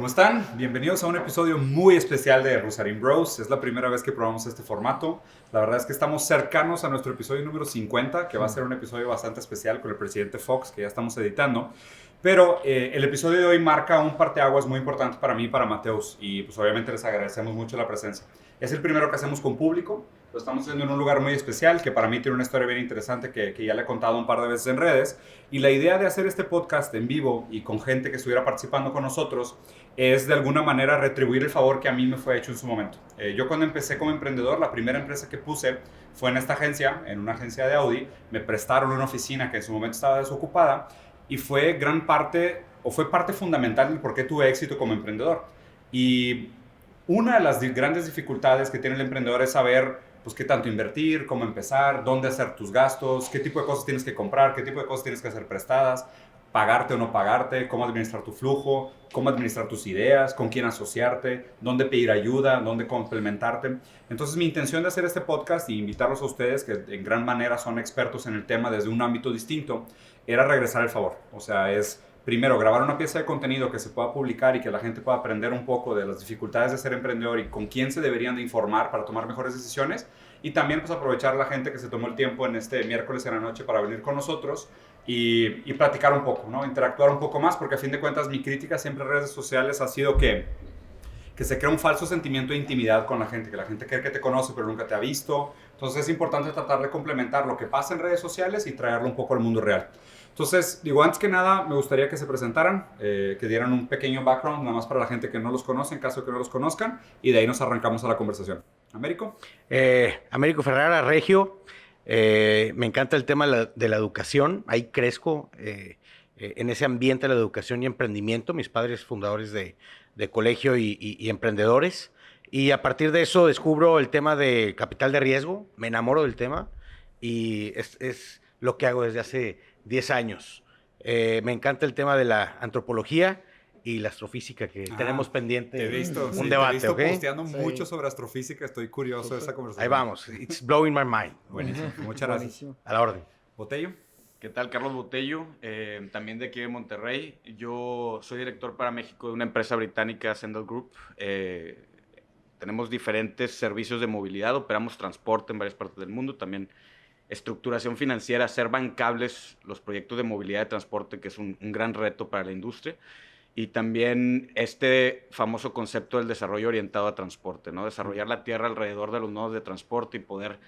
¿Cómo están? Bienvenidos a un episodio muy especial de Rusarín Bros. Es la primera vez que probamos este formato. La verdad es que estamos cercanos a nuestro episodio número 50, que va a ser un episodio bastante especial con el presidente Fox, que ya estamos editando. Pero el episodio de hoy marca un parteaguas muy importante para mí y para Mateus. Y pues obviamente les agradecemos mucho la presencia. Es el primero que hacemos con público. Lo estamos haciendo en un lugar muy especial que para mí tiene una historia bien interesante que ya le he contado un par de veces en redes. Y la idea de hacer este podcast en vivo y con gente que estuviera participando con nosotros es de alguna manera retribuir el favor que a mí me fue hecho en su momento. Yo cuando empecé como emprendedor, la primera empresa que puse fue en esta agencia, en una agencia de Audi. Me prestaron una oficina que en su momento estaba desocupada y fue gran parte, o fue parte fundamental del por qué tuve éxito como emprendedor. Y una de las grandes dificultades que tiene el emprendedor es saber pues qué tanto invertir, cómo empezar, dónde hacer tus gastos, qué tipo de cosas tienes que comprar, qué tipo de cosas tienes que hacer prestadas, pagarte o no pagarte, cómo administrar tu flujo, cómo administrar tus ideas, con quién asociarte, dónde pedir ayuda, dónde complementarte. Entonces mi intención de hacer este podcast y invitarlos a ustedes, que en gran manera son expertos en el tema desde un ámbito distinto, era regresar el favor. O sea, es primero grabar una pieza de contenido que se pueda publicar y que la gente pueda aprender un poco de las dificultades de ser emprendedor y con quién se deberían de informar para tomar mejores decisiones. Y también pues aprovechar la gente que se tomó el tiempo en este miércoles en la noche para venir con nosotros y platicar un poco, ¿no? Interactuar un poco más, porque a fin de cuentas mi crítica siempre en redes sociales ha sido que se crea un falso sentimiento de intimidad con la gente, que la gente cree que te conoce pero nunca te ha visto. Entonces es importante tratar de complementar lo que pasa en redes sociales y traerlo un poco al mundo real. Entonces, digo, antes que nada, me gustaría que se presentaran, que dieran un pequeño background, nada más para la gente que no los conoce, en caso de que no los conozcan, y de ahí nos arrancamos a la conversación. ¿Américo? Américo Ferrara, Regio. Me encanta el tema de la educación. Ahí crezco en ese ambiente de la educación y emprendimiento. Mis padres fundadores de colegio y emprendedores. Y a partir de eso descubro el tema de capital de riesgo. Me enamoro del tema y es lo que hago desde hace 10 años. Me encanta el tema de la antropología y la astrofísica que tenemos Te he pendiente visto, un sí, te he debate, visto ¿ok? posteando Sí. mucho sobre astrofísica, estoy curioso de esa Ahí conversación. vamos. It's blowing my mind. Buenísimo, muchas gracias. Buenísimo. A la orden. ¿Botello? ¿Qué tal? Carlos Botello, también de aquí de Monterrey. Yo soy director para México de una empresa británica, Sendal Group. Tenemos diferentes servicios de movilidad, operamos transporte en varias partes del mundo, también estructuración financiera, ser bancables los proyectos de movilidad de transporte, que es un gran reto para la industria. Y también este famoso concepto del desarrollo orientado a transporte, ¿no? Desarrollar la tierra alrededor de los nodos de transporte y poder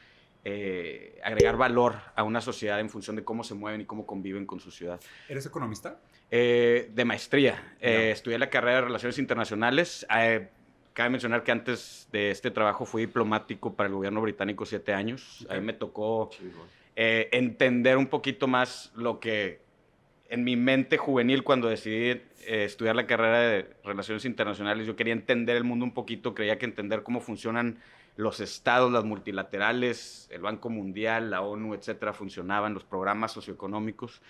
agregar valor a una sociedad en función de cómo se mueven y cómo conviven con su ciudad. ¿Eres economista? De maestría. No. Estudié la carrera de Relaciones Internacionales. Cabe mencionar que antes de este trabajo fui diplomático para el gobierno británico 7 años. Okay. Ahí me tocó entender un poquito más lo que en mi mente juvenil, cuando decidí estudiar la carrera de Relaciones Internacionales, yo quería entender el mundo un poquito, creía que entender cómo funcionan los estados, las multilaterales, el Banco Mundial, la ONU, etcétera, funcionaban, los programas socioeconómicos.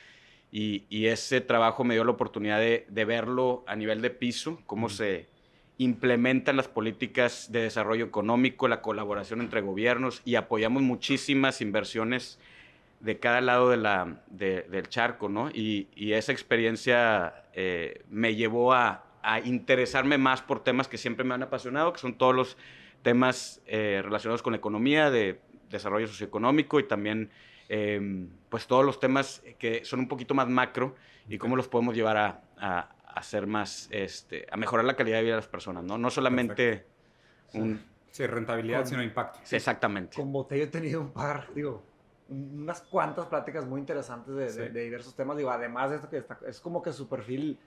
Y ese trabajo me dio la oportunidad de verlo a nivel de piso, cómo se implementan las políticas de desarrollo económico, la colaboración entre gobiernos, y apoyamos muchísimas inversiones de cada lado del charco, ¿no? Y esa experiencia me llevó a interesarme más por temas que siempre me han apasionado, que son todos los temas relacionados con la economía, de desarrollo socioeconómico, y también pues todos los temas que son un poquito más macro y cómo los podemos llevar a hacer más, a mejorar la calidad de vida de las personas, ¿no? No solamente un... Sí, rentabilidad, sino impacto. Sí, exactamente. Con Botello he tenido unas cuantas pláticas muy interesantes de diversos temas. Digo, además de esto que es como que su perfil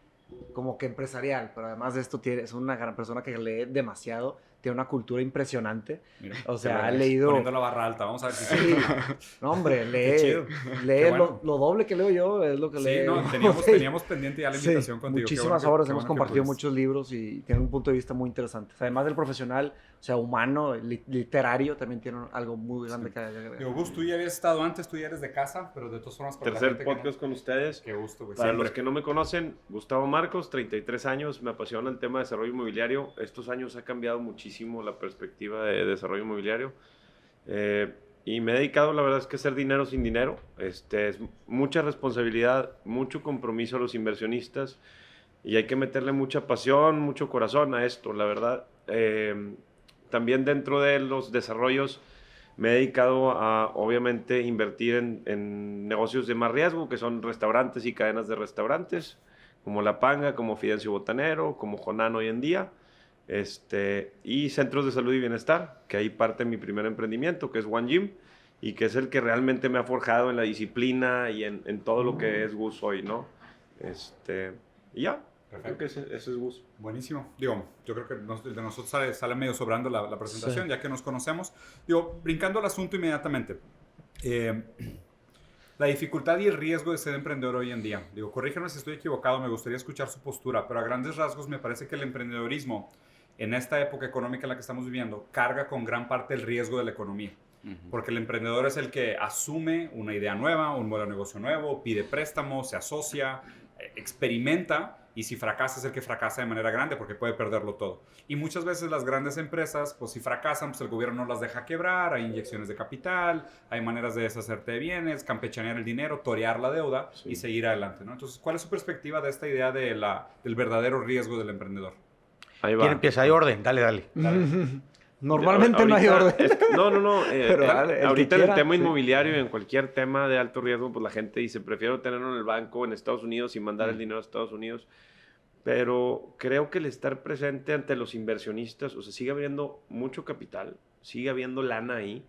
como que empresarial, pero además de esto es una gran persona que lee demasiado, tiene una cultura impresionante. Mira, O sea, ha leído... Poniendo la barra alta, vamos a ver si Sí, no hombre, Qué lee bueno. lo doble que leo yo, es lo que Sí, lee. no, teníamos pendiente ya la invitación contigo. Muchísimas Qué bueno obras, qué hemos bueno que compartido pudiste. muchos libros y tiene un punto de vista muy interesante. Además del profesional, o sea, humano, literario, también tiene algo muy grande que agregar. Digo, Gus, tú ya habías estado antes, tú ya eres de casa, pero de todas formas... para la Tercer gente que podcast no- con ustedes. Qué gusto, güey. Para siempre. los que no me conocen, Gustavo Marcos, 33 años, me apasiona el tema de desarrollo inmobiliario. Estos años ha cambiado muchísimo la perspectiva de desarrollo inmobiliario. Y me he dedicado, la verdad es que a hacer dinero sin dinero. Es mucha responsabilidad, mucho compromiso a los inversionistas. y hay que meterle mucha pasión, mucho corazón a esto, la verdad. También dentro de los desarrollos me he dedicado a, obviamente, invertir en negocios de más riesgo, que son restaurantes y cadenas de restaurantes, como La Panga, como Fidencio Botanero, como Jonan hoy en día, y centros de salud y bienestar, que ahí parte mi primer emprendimiento, que es One Gym, y que es el que realmente me ha forjado en la disciplina y en todo lo que es Gus hoy, ¿no? Y ya. Creo que ese es Gus. Buenísimo. Digo, yo creo que de nosotros sale medio sobrando la presentación, sí, ya que nos conocemos. Digo, brincando al asunto inmediatamente. La dificultad y el riesgo de ser emprendedor hoy en día. Digo, corrígeme si estoy equivocado, me gustaría escuchar su postura, pero a grandes rasgos me parece que el emprendedorismo, en esta época económica en la que estamos viviendo, carga con gran parte el riesgo de la economía. Porque el emprendedor es el que asume una idea nueva, un modelo de negocio nuevo, pide préstamos, se asocia, experimenta, y si fracasa es el que fracasa de manera grande porque puede perderlo todo. Y muchas veces las grandes empresas, pues si fracasan, pues el gobierno no las deja quebrar, hay inyecciones de capital, hay maneras de deshacerte de bienes, campechanear el dinero, torear la deuda, sí, y seguir adelante, ¿no? Entonces, ¿cuál es su perspectiva de esta idea del verdadero riesgo del emprendedor? Ahí va. ¿Quién empieza? Hay orden, dale. Normalmente no hay orden. No. Pero ahorita en el tema inmobiliario y en cualquier tema de alto riesgo, pues la gente dice, prefiero tenerlo en el banco en Estados Unidos y mandar el dinero a Estados Unidos. Pero creo que el estar presente ante los inversionistas, o sea, sigue habiendo mucho capital, sigue habiendo lana ahí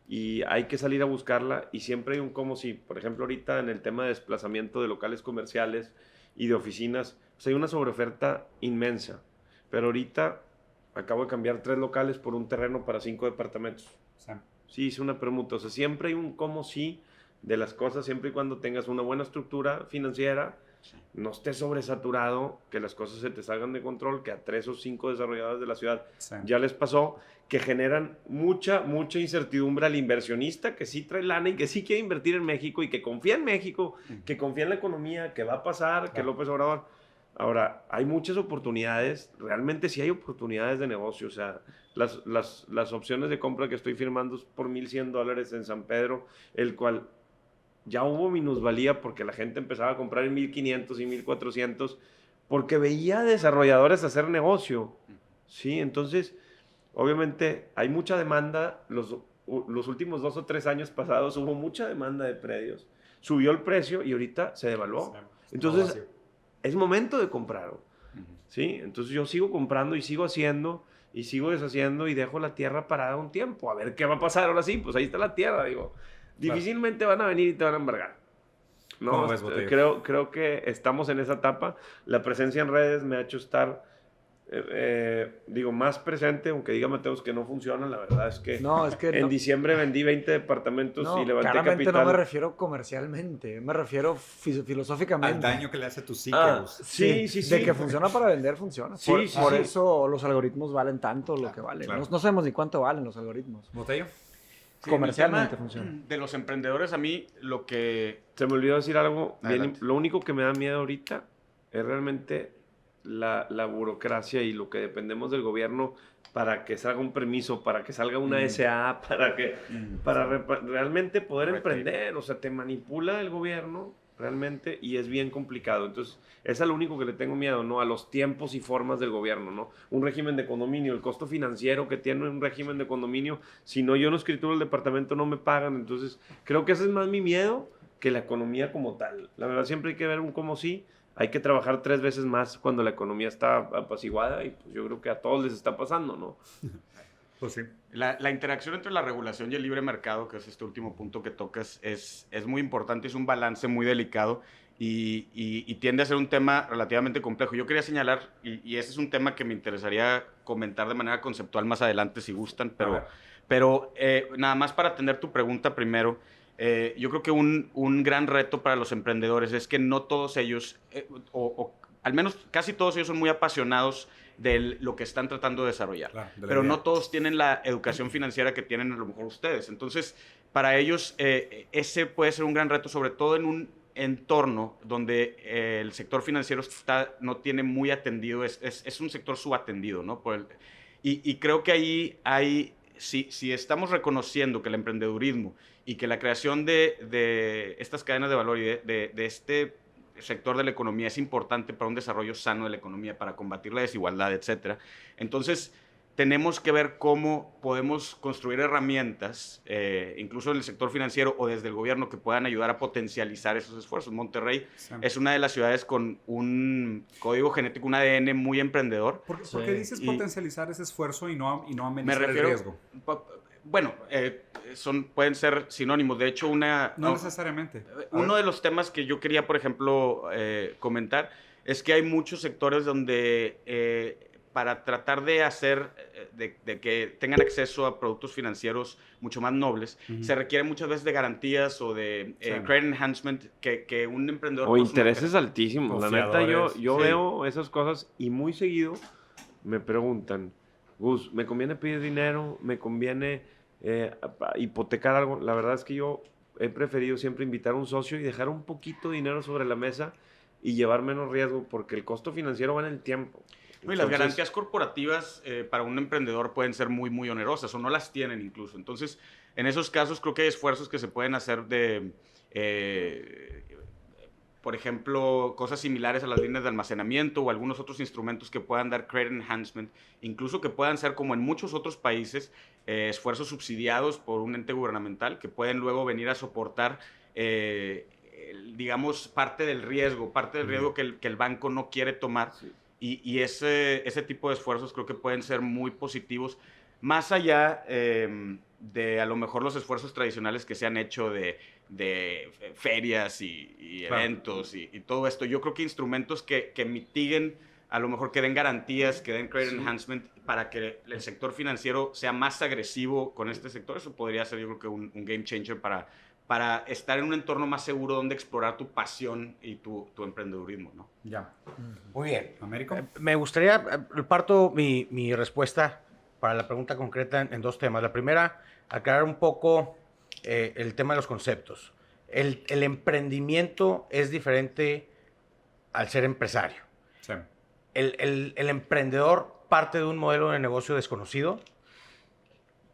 y hay que salir a buscarla y siempre hay un como si, por ejemplo, ahorita en el tema de desplazamiento de locales comerciales y de oficinas, pues hay una sobreoferta inmensa. Pero ahorita acabo de cambiar 3 locales por un terreno para 5 departamentos. Sí, hice una permuta. O sea, siempre hay un como si de las cosas, siempre y cuando tengas una buena estructura financiera, no estés sobresaturado, que las cosas se te salgan de control, que a 3 o 5 desarrolladores de la ciudad ya les pasó, que generan mucha incertidumbre al inversionista que sí trae lana y que sí quiere invertir en México y que confía en México, que confía en la economía, que va a pasar, que López Obrador. Ahora, hay muchas oportunidades, realmente sí hay oportunidades de negocio, o sea, las opciones de compra que estoy firmando es por $1,100 en San Pedro, el cual ya hubo minusvalía porque la gente empezaba a comprar en 1,500 y 1,400 porque veía desarrolladores hacer negocio, ¿sí? Entonces, obviamente hay mucha demanda, los últimos 2 o 3 años pasados hubo mucha demanda de predios, subió el precio y ahorita se devaluó. Entonces, es momento de comprar, ¿sí? Entonces yo sigo comprando y sigo haciendo y sigo deshaciendo y dejo la tierra parada un tiempo. A ver qué va a pasar ahora sí, pues ahí está la tierra, digo. Difícilmente van a venir y te van a embargar. No, creo que estamos en esa etapa. La presencia en redes me ha hecho estar, más presente, aunque diga Mateus que no funciona, la verdad es que, en diciembre vendí 20 departamentos y levanté capital. No me refiero comercialmente, me refiero filosóficamente. Al daño que le hace a tus sí. De que funciona para vender, funciona. Por eso los algoritmos valen tanto lo que valen. Claro. No sabemos ni cuánto valen los algoritmos. ¿Botello? Sí, comercialmente funciona. De los emprendedores, a mí lo que... Se me olvidó decir algo. Lo único que me da miedo ahorita es realmente la burocracia y lo que dependemos del gobierno para que salga un permiso, para que salga una SA, para realmente poder emprender. O sea, te manipula el gobierno realmente y es bien complicado. Entonces, es a lo único que le tengo miedo, ¿no? A los tiempos y formas del gobierno, ¿no? Un régimen de condominio, el costo financiero que tiene un régimen de condominio, si no yo no escrituro el departamento no me pagan. Entonces, creo que ese es más mi miedo que la economía como tal. La verdad, siempre hay que ver un como sí. Hay que trabajar 3 veces más cuando la economía está apaciguada y pues yo creo que a todos les está pasando, ¿no? Pues sí. La interacción entre la regulación y el libre mercado, que es este último punto que tocas, es muy importante, es un balance muy delicado y tiende a ser un tema relativamente complejo. Yo quería señalar, y ese es un tema que me interesaría comentar de manera conceptual más adelante si gustan, pero nada más para atender tu pregunta primero. Yo creo que un gran reto para los emprendedores es que no todos ellos, o al menos casi todos ellos son muy apasionados de lo que están tratando de desarrollar. Claro, pero no todos tienen la educación financiera que tienen a lo mejor ustedes. Entonces, para ellos ese puede ser un gran reto, sobre todo en un entorno donde el sector financiero no tiene muy atendido, es un sector subatendido, ¿no? Y creo que ahí hay... Si estamos reconociendo que el emprendedurismo y que la creación de estas cadenas de valor y de este sector de la economía es importante para un desarrollo sano de la economía, para combatir la desigualdad, etcétera. Entonces, tenemos que ver cómo podemos construir herramientas, incluso en el sector financiero o desde el gobierno, que puedan ayudar a potencializar esos esfuerzos. Monterrey es una de las ciudades con un código genético, un ADN muy emprendedor. ¿Por qué dices potencializar ese esfuerzo y no amenizar el riesgo? Bueno, pueden ser sinónimos. De hecho, no necesariamente. Uno de los temas que yo quería, por ejemplo, comentar es que hay muchos sectores donde para tratar de hacer, de que tengan acceso a productos financieros mucho más nobles, se requiere muchas veces de garantías o de credit enhancement que un emprendedor... O intereses altísimos. La neta, yo veo esas cosas y muy seguido me preguntan, Gus, ¿me conviene pedir dinero? ¿Me conviene hipotecar algo? La verdad es que yo he preferido siempre invitar a un socio y dejar un poquito de dinero sobre la mesa y llevar menos riesgo, porque el costo financiero va en el tiempo. No, y las garantías corporativas para un emprendedor pueden ser muy, muy onerosas o no las tienen incluso. Entonces, en esos casos creo que hay esfuerzos que se pueden hacer de, por ejemplo, cosas similares a las líneas de almacenamiento o algunos otros instrumentos que puedan dar credit enhancement, incluso que puedan ser, como en muchos otros países, esfuerzos subsidiados por un ente gubernamental que pueden luego venir a soportar digamos, parte del riesgo que el banco no quiere tomar. Sí. Y ese tipo de esfuerzos creo que pueden ser muy positivos, más allá de a lo mejor los esfuerzos tradicionales que se han hecho de ferias y eventos y todo esto. Yo creo que instrumentos que mitiguen, a lo mejor que den garantías, que den credit enhancement para que el sector financiero sea más agresivo con este sector, eso podría ser, yo creo que un game changer para estar en un entorno más seguro donde explorar tu pasión y tu emprendedurismo, ¿no? Ya. Muy bien. ¿Américo? Me gustaría, parto mi respuesta para la pregunta concreta en dos temas. La primera, aclarar un poco el tema de los conceptos. El emprendimiento es diferente al ser empresario. Sí. El emprendedor parte de un modelo de negocio desconocido,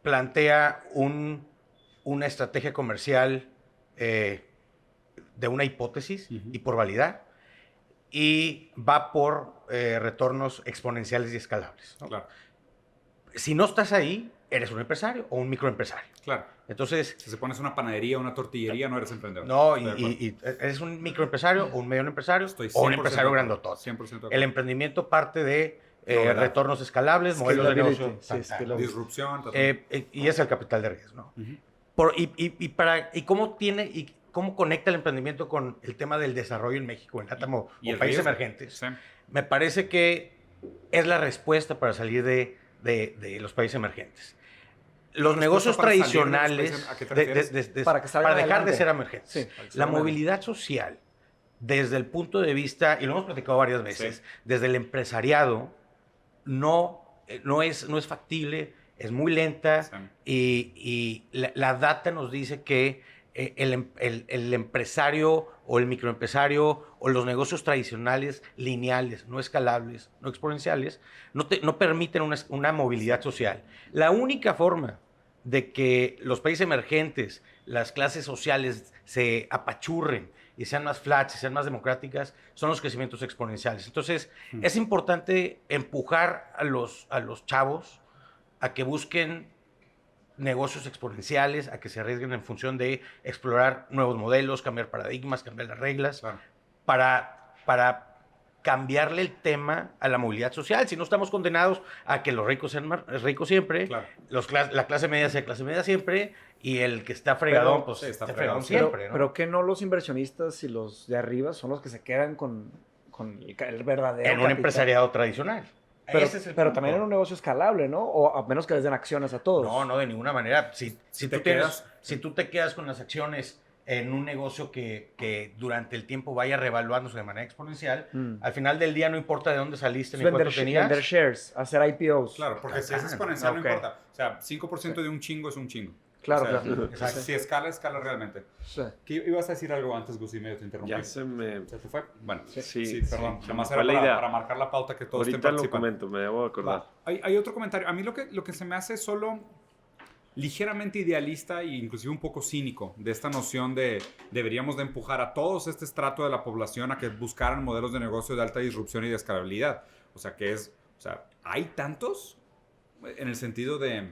plantea una estrategia comercial de una hipótesis y por validar, y va por retornos exponenciales y escalables, ¿no? Claro. Si no estás ahí, eres un empresario o un microempresario. Claro. Entonces, si se pones una panadería o una tortillería, no eres emprendedor. No, y eres un microempresario o un mediano empresario o un empresario grandotote. 100%. El emprendimiento parte de retornos escalables, modelos de negocio, disrupción. y es el capital de riesgo, ¿no? ¿Cómo conecta el emprendimiento con el tema del desarrollo en México, en LATAM o países emergentes? Sí. Me parece que es la respuesta para salir de los países emergentes. Los negocios tradicionales, para dejar de ser emergentes. Sí, la movilidad social, desde el punto de vista, y lo hemos platicado varias veces, desde el empresariado, no es factible, es muy lenta, y la data nos dice que el empresario o el microempresario o los negocios tradicionales, lineales, no escalables, no exponenciales, no permiten una movilidad social. La única forma de que los países emergentes, las clases sociales se apachurren y sean más flat, sean más democráticas, son los crecimientos exponenciales. Entonces, es importante empujar a los chavos a que busquen negocios exponenciales, a que se arriesguen en función de explorar nuevos modelos, cambiar paradigmas, cambiar las reglas, para cambiarle el tema a la movilidad social. Si no, estamos condenados a que los ricos sean más ricos siempre, la clase media sea clase media siempre, y el que está fregadón, pues está fregadón siempre, ¿no? Pero que no los inversionistas y los de arriba son los que se quedan con el verdadero en un empresariado tradicional. Pero también en un negocio escalable, ¿no? O a menos que les den acciones a todos. No, de ninguna manera. Si tú te quedas con las acciones en un negocio que durante el tiempo vaya revaluándose de manera exponencial, al final del día no importa de dónde saliste ni cuánto tenías. Vender shares, hacer IPOs. Claro, porque si es exponencial no importa. O sea, 5% de un chingo es un chingo. Claro, Exacto. Si escala realmente. Sí. ¿Qué ibas a decir algo antes, Gus, y medio te interrumpí? Ya se te fue? Bueno, sí, perdón. Sí, Nomás era para marcar la pauta que todos ahorita estén participando. Ahorita lo comento, me debo acordar. Hay otro comentario. A mí lo que se me hace solo ligeramente idealista e inclusive un poco cínico de esta noción de deberíamos de empujar a todos este estrato de la población a que buscaran modelos de negocio de alta disrupción y de escalabilidad. O sea, ¿hay tantos? En el sentido de,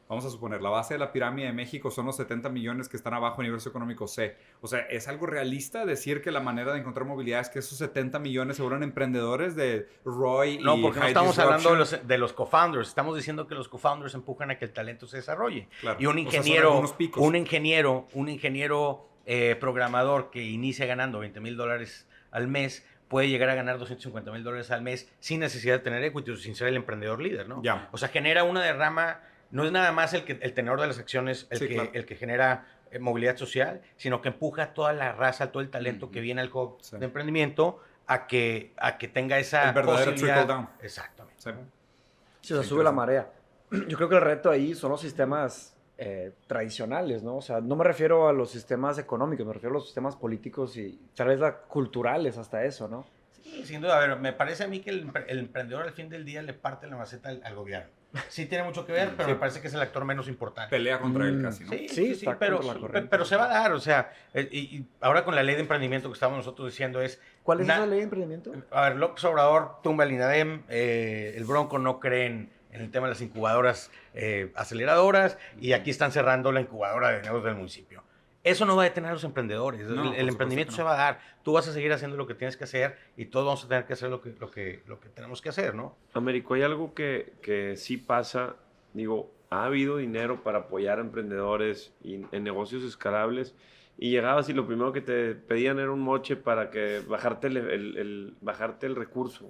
vamos a suponer, la base de la pirámide de México son los 70 millones que están abajo en nivel socioeconómico C. O sea, ¿es algo realista decir que la manera de encontrar movilidad es que esos 70 millones se vuelvan emprendedores de ROI No, y porque no high estamos disruption? hablando de los co-founders. Estamos diciendo que los co-founders empujan a que el talento se desarrolle. Claro. Y un O sea, son ingeniero, algunos picos. un ingeniero programador que inicia ganando $20,000 al mes puede llegar a ganar $250,000 al mes sin necesidad de tener equity, sin ser el emprendedor líder, ¿no? Ya. O sea, genera una derrama. No es nada más el tenedor de las acciones Sí, claro. el que genera movilidad social, sino que empuja a toda la raza, todo el talento que viene al hub Sí. de emprendimiento a que tenga esa El verdadero posibilidad. trickle down. Exactamente. Sí. Sí, se sube la marea. Yo creo que el reto ahí son los sistemas tradicionales, ¿no? O sea, no me refiero a los sistemas económicos, me refiero a los sistemas políticos y tal vez culturales hasta eso, ¿no? Sí, sin duda. A ver, me parece a mí que el emprendedor al fin del día le parte la maceta al gobierno. Sí tiene mucho que ver, pero me parece que es el actor menos importante. Pelea contra él casi, ¿no? Sí, está pero, contra la corriente. pero se va a dar, o sea, y ahora con la ley de emprendimiento que estábamos nosotros diciendo es... ¿Cuál es esa ley de emprendimiento? A ver, López Obrador tumba el INADEM, el Bronco no cree en el tema de las incubadoras aceleradoras y aquí están cerrando la incubadora de negocios del municipio. Eso no va a detener a los emprendedores. No, el emprendimiento se va a dar. Tú vas a seguir haciendo lo que tienes que hacer y todos vamos a tener que hacer lo que tenemos que hacer, ¿no? Américo, hay algo que sí pasa. Digo, ha habido dinero para apoyar a emprendedores y en negocios escalables y llegabas y lo primero que te pedían era un moche para que bajarte bajarte el recurso.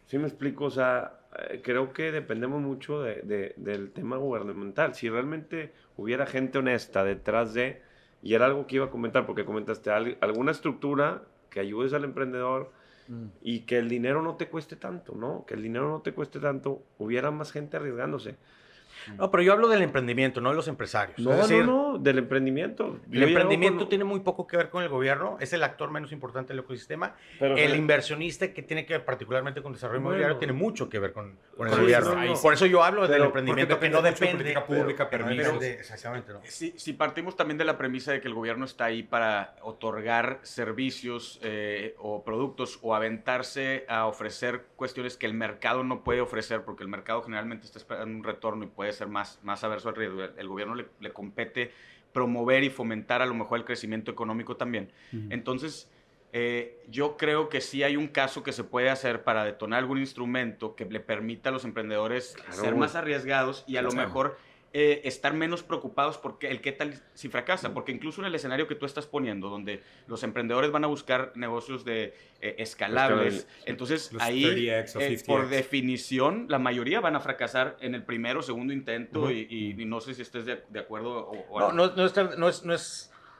¿Sí me explico? O sea, creo que dependemos mucho del tema gubernamental. Si realmente hubiera gente honesta detrás de, y era algo que iba a comentar, porque comentaste alguna estructura que ayudes al emprendedor y que el dinero no te cueste tanto, ¿no? Que el dinero no te cueste tanto, hubiera más gente arriesgándose. No, pero yo hablo del emprendimiento, no de los empresarios. No, Es decir, no, del emprendimiento. el emprendimiento tiene muy poco que ver con el gobierno, es el actor menos importante del ecosistema. Pero el se- inversionista que tiene que ver particularmente con desarrollo Bueno. inmobiliario tiene mucho que ver con el Sí, gobierno. no, no. Por eso yo hablo del Pero emprendimiento porque que no depende mucho de depende. política pública, que no permisos. depende- exactamente, ¿no? Si partimos también de la premisa de que el gobierno está ahí para otorgar servicios o productos o aventarse a ofrecer cuestiones que el mercado no puede ofrecer, porque el mercado generalmente está esperando un retorno y puede ser más averso al riesgo. El gobierno le compete promover y fomentar a lo mejor el crecimiento económico también. Entonces, yo creo que sí hay un caso que se puede hacer para detonar algún instrumento que le permita a los emprendedores ser más arriesgados y a lo Claro. mejor estar menos preocupados porque el qué tal si fracasa, porque incluso en el escenario que tú estás poniendo, donde los emprendedores van a buscar negocios de escalables, Escalables. entonces Los ahí 30X o 50X. por definición la mayoría van a fracasar en el primero o segundo intento y no sé si estés de acuerdo o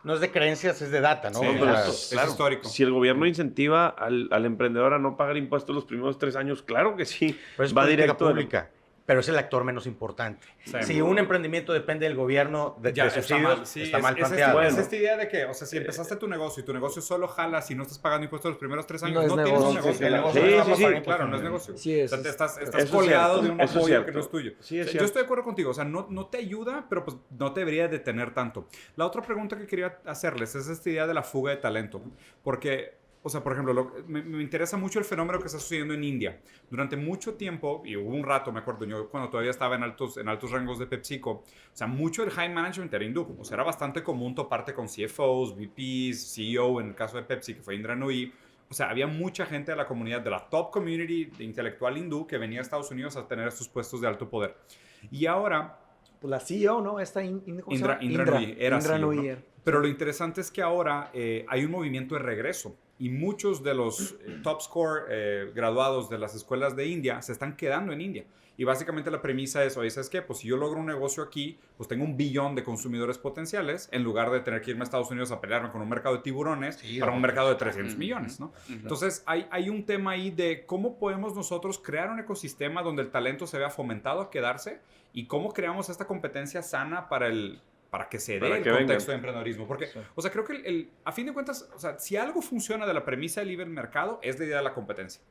No es de creencias, es de data, ¿no? Sí, O sea, pero es histórico. Si el gobierno incentiva al emprendedor a no pagar impuestos los primeros 3 años, claro que sí. pero es va política directo de- pública, pero es el actor menos importante. Sí. Si un emprendimiento depende del gobierno, de Ya, está subsidios, mal, sí, está mal es planteado. esta idea de que, o sea, si empezaste tu negocio y tu negocio solo jala si no estás pagando impuestos los primeros 3 años, No es no tienes un negocio. negocio. Sí, El negocio sí, no sí, está sí. pagando, claro, no es negocio. Sí, es- O sea, estás eso es colgado cierto, de un eso es apoyo cierto. que no es tuyo. Sí, es Yo cierto. estoy de acuerdo contigo, o sea, no te ayuda, pero pues no te debería detener tanto. La otra pregunta que quería hacerles es esta idea de la fuga de talento, porque... O sea, por ejemplo, me interesa mucho el fenómeno que está sucediendo en India. Durante mucho tiempo, y hubo un rato, me acuerdo, yo cuando todavía estaba en altos rangos de PepsiCo, o sea, mucho del high management era hindú. O sea, era bastante común toparte con CFOs, VPs, CEO, en el caso de Pepsi, que fue Indra Nooyi. O sea, había mucha gente de la comunidad, de la top community de intelectual hindú que venía a Estados Unidos a tener estos puestos de alto poder. Y ahora... Pues la CEO, ¿no? Esta ¿cómo se llama? Indra Nooyi era Indra CEO, Nooyi ¿no? Pero lo interesante es que ahora hay un movimiento de regreso y muchos de los top score graduados de las escuelas de India se están quedando en India. Y básicamente la premisa es, oye, ¿sabes qué? Pues si yo logro un negocio aquí, pues tengo 1 billón de consumidores potenciales en lugar de tener que irme a Estados Unidos a pelearme con un mercado de tiburones para un mercado de 300 millones, ¿no? Entonces hay un tema ahí de cómo podemos nosotros crear un ecosistema donde el talento se vea fomentado a quedarse y cómo creamos esta competencia sana para que se dé Para el que contexto vengan. de emprendedorismo. Porque, o sea, creo que a fin de cuentas, o sea, si algo funciona de la premisa del libre mercado, es la idea de la competencia.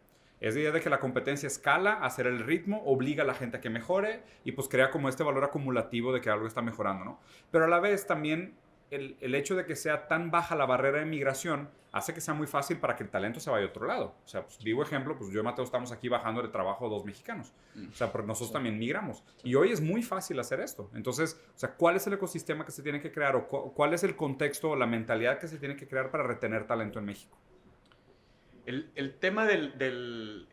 Es la idea de que la competencia escala, hacer el ritmo, obliga a la gente a que mejore y pues crea como este valor acumulativo de que algo está mejorando, ¿no? Pero a la vez también el hecho de que sea tan baja la barrera de migración hace que sea muy fácil para que el talento se vaya a otro lado. O sea, pues, vivo ejemplo, pues yo y Mateo estamos aquí bajando de trabajo 2 mexicanos. O sea, porque nosotros también migramos. Y hoy es muy fácil hacer esto. Entonces, o sea, ¿cuál es el ecosistema que se tiene que crear o cuál es el contexto o la mentalidad que se tiene que crear para retener talento en México? El tema de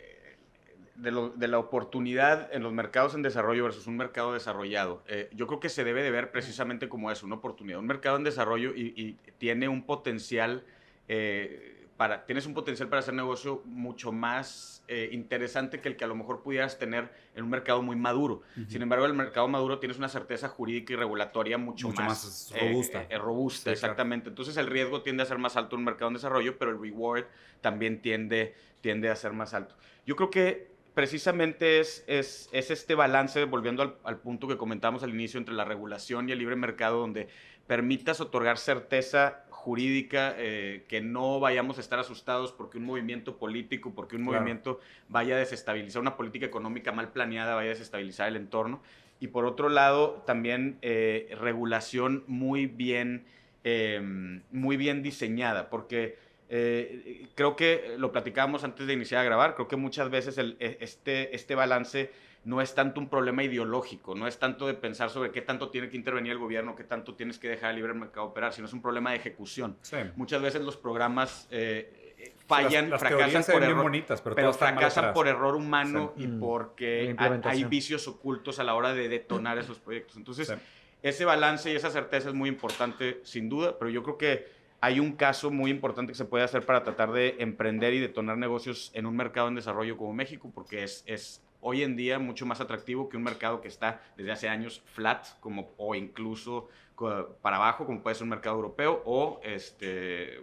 la oportunidad en los mercados en desarrollo versus un mercado desarrollado, yo creo que se debe de ver precisamente como eso, una oportunidad. Un mercado en desarrollo y tiene un potencial tienes un potencial para hacer negocio mucho más interesante que el que a lo mejor pudieras tener en un mercado muy maduro. Sin embargo, en el mercado maduro tienes una certeza jurídica y regulatoria mucho más robusta. Robusta, sí, exactamente. Claro. Entonces el riesgo tiende a ser más alto en un mercado en desarrollo, pero el reward también tiende a ser más alto. Yo creo que precisamente es este balance, volviendo al punto que comentamos al inicio, entre la regulación y el libre mercado, donde permitas otorgar certeza jurídica, que no vayamos a estar asustados porque un movimiento político, porque un movimiento vaya a desestabilizar una política económica mal planeada, vaya a desestabilizar el entorno. Y por otro lado, también regulación muy bien diseñada, porque creo que lo platicábamos antes de iniciar a grabar, creo que muchas veces este balance no es tanto un problema ideológico, no es tanto de pensar sobre qué tanto tiene que intervenir el gobierno, qué tanto tienes que dejar el libre mercado operar, sino es un problema de ejecución. Sí. Muchas veces los programas fallan, las fracasan por error, bonitas, pero fracasan por error humano, sí. Y porque hay vicios ocultos a la hora de detonar esos proyectos. Entonces, sí, ese balance y esa certeza es muy importante, sin duda, pero yo creo que hay un caso muy importante que se puede hacer para tratar de emprender y detonar negocios en un mercado en desarrollo como México, porque es hoy en día mucho más atractivo que un mercado que está desde hace años flat, o incluso para abajo, como puede ser un mercado europeo, o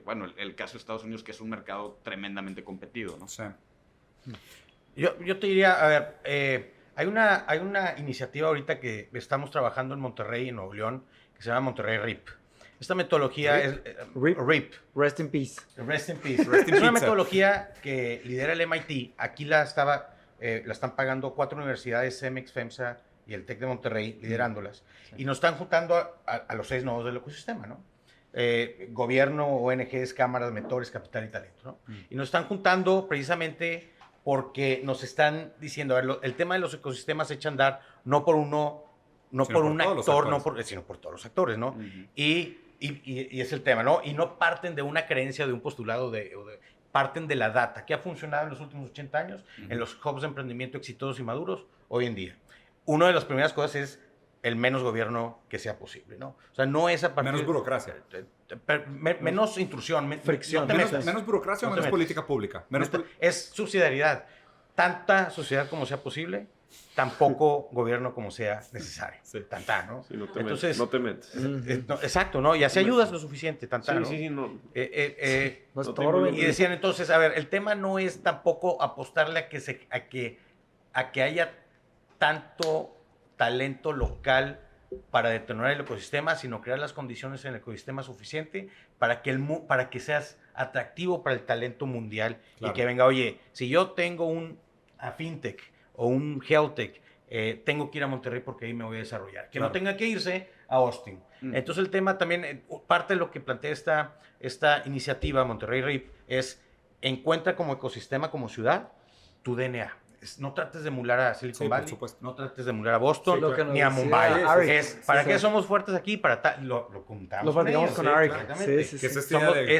bueno, el caso de Estados Unidos, que es un mercado tremendamente competido, ¿no? Sí. Yo te diría, a ver, hay una iniciativa ahorita que estamos trabajando en Monterrey, en Nuevo León, que se llama Monterrey RIP. Esta metodología es RIP. Rest in peace. Rest in peace. Es una metodología que lidera el MIT. Aquí la están pagando 4 universidades, CEMEX, FEMSA y el TEC de Monterrey, liderándolas. Sí. Y nos están juntando a los 6 nodos del ecosistema, ¿no? Gobierno, ONGs, cámaras, mentores, capital y talento, ¿no? Y nos están juntando precisamente porque nos están diciendo, a ver, el tema de los ecosistemas se echa a andar no por uno, no por un actor, sino por todos los actores, ¿no? Y es el tema, ¿no? Y no parten de una creencia, de un postulado, parten de la data. ¿Qué ha funcionado en los últimos 80 años en los hubs de emprendimiento exitosos y maduros hoy en día? Una de las primeras cosas es el menos gobierno que sea posible, ¿no? O sea, no es a partir... Menos burocracia. Menos intrusión, fricción. Menos burocracia o menos política pública. Es subsidiariedad. Tanta sociedad como sea posible, tan poco gobierno como sea necesario. Sí. Tantá, ¿no? Sí, no te metes. Exacto, ¿no? Y así ayudas lo suficiente, tantá, ¿no? Sí, no. Y decían entonces, a ver, el tema no es tampoco apostarle a que haya tanto talento local para detonar el ecosistema, sino crear las condiciones en el ecosistema suficiente para que seas atractivo para el talento mundial. Claro. Y que venga, oye, si yo tengo a fintech o un healthtech, tengo que ir a Monterrey porque ahí me voy a desarrollar. Que no tenga que irse a Austin. Entonces el tema también, parte de lo que plantea esta iniciativa Monterrey RIP es encuentra como ecosistema, como ciudad, tu DNA. No trates de emular a Silicon Valley, no trates de emular a Boston, ni a Mumbai. ¿Para qué somos fuertes aquí? Lo contamos. Lo platicamos con Arik.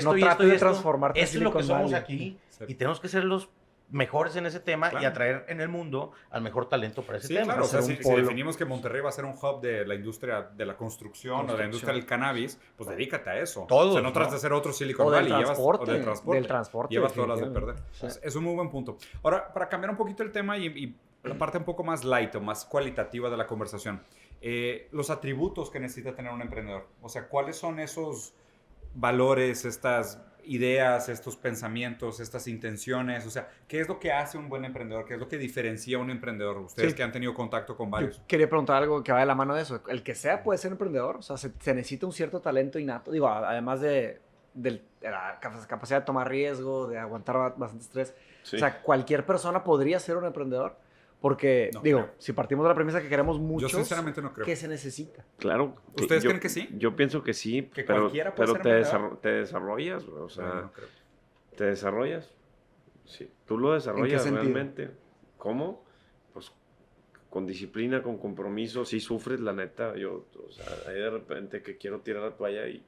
No trates de transformarte en Silicon Valley. Esto es lo que somos aquí y tenemos que ser los mejores en ese tema y atraer en el mundo al mejor talento para ese tema. Claro, o sea, si definimos que Monterrey va a ser un hub de la industria de la construcción o de la industria del cannabis, pues dedícate a eso. Todos, o sea, no trates de hacer otro Silicon Valley. O del transporte. Llevas todas las de perder. Sí. Es un muy buen punto. Ahora, para cambiar un poquito el tema y la parte un poco más light o más cualitativa de la conversación, los atributos que necesita tener un emprendedor. O sea, ¿cuáles son esos valores, estas ideas, estos pensamientos, estas intenciones? O sea, ¿qué es lo que hace un buen emprendedor? ¿Qué es lo que diferencia a un emprendedor? Ustedes que han tenido contacto con varios. Yo quería preguntar algo que va de la mano de eso. ¿El que sea puede ser emprendedor? O sea, ¿se necesita un cierto talento innato? Digo, además de de la capacidad de tomar riesgo, de aguantar bastante estrés. Sí. O sea, cualquier persona podría ser un emprendedor. Porque, No digo, creo. si partimos de la premisa que queremos muchos, Yo sinceramente no creo. ¿qué se necesita? Claro. ¿Ustedes creen que sí? Yo pienso que sí, ¿Que pero, cualquiera puede pero ser emprendedor? te desarrollas, güey, o sea, No, no creo. te desarrollas. Sí, tú lo desarrollas sentido? realmente. ¿Cómo? Pues con disciplina, con compromiso, sí sufres, la neta. Yo, o sea, ahí de repente que quiero tirar la toalla y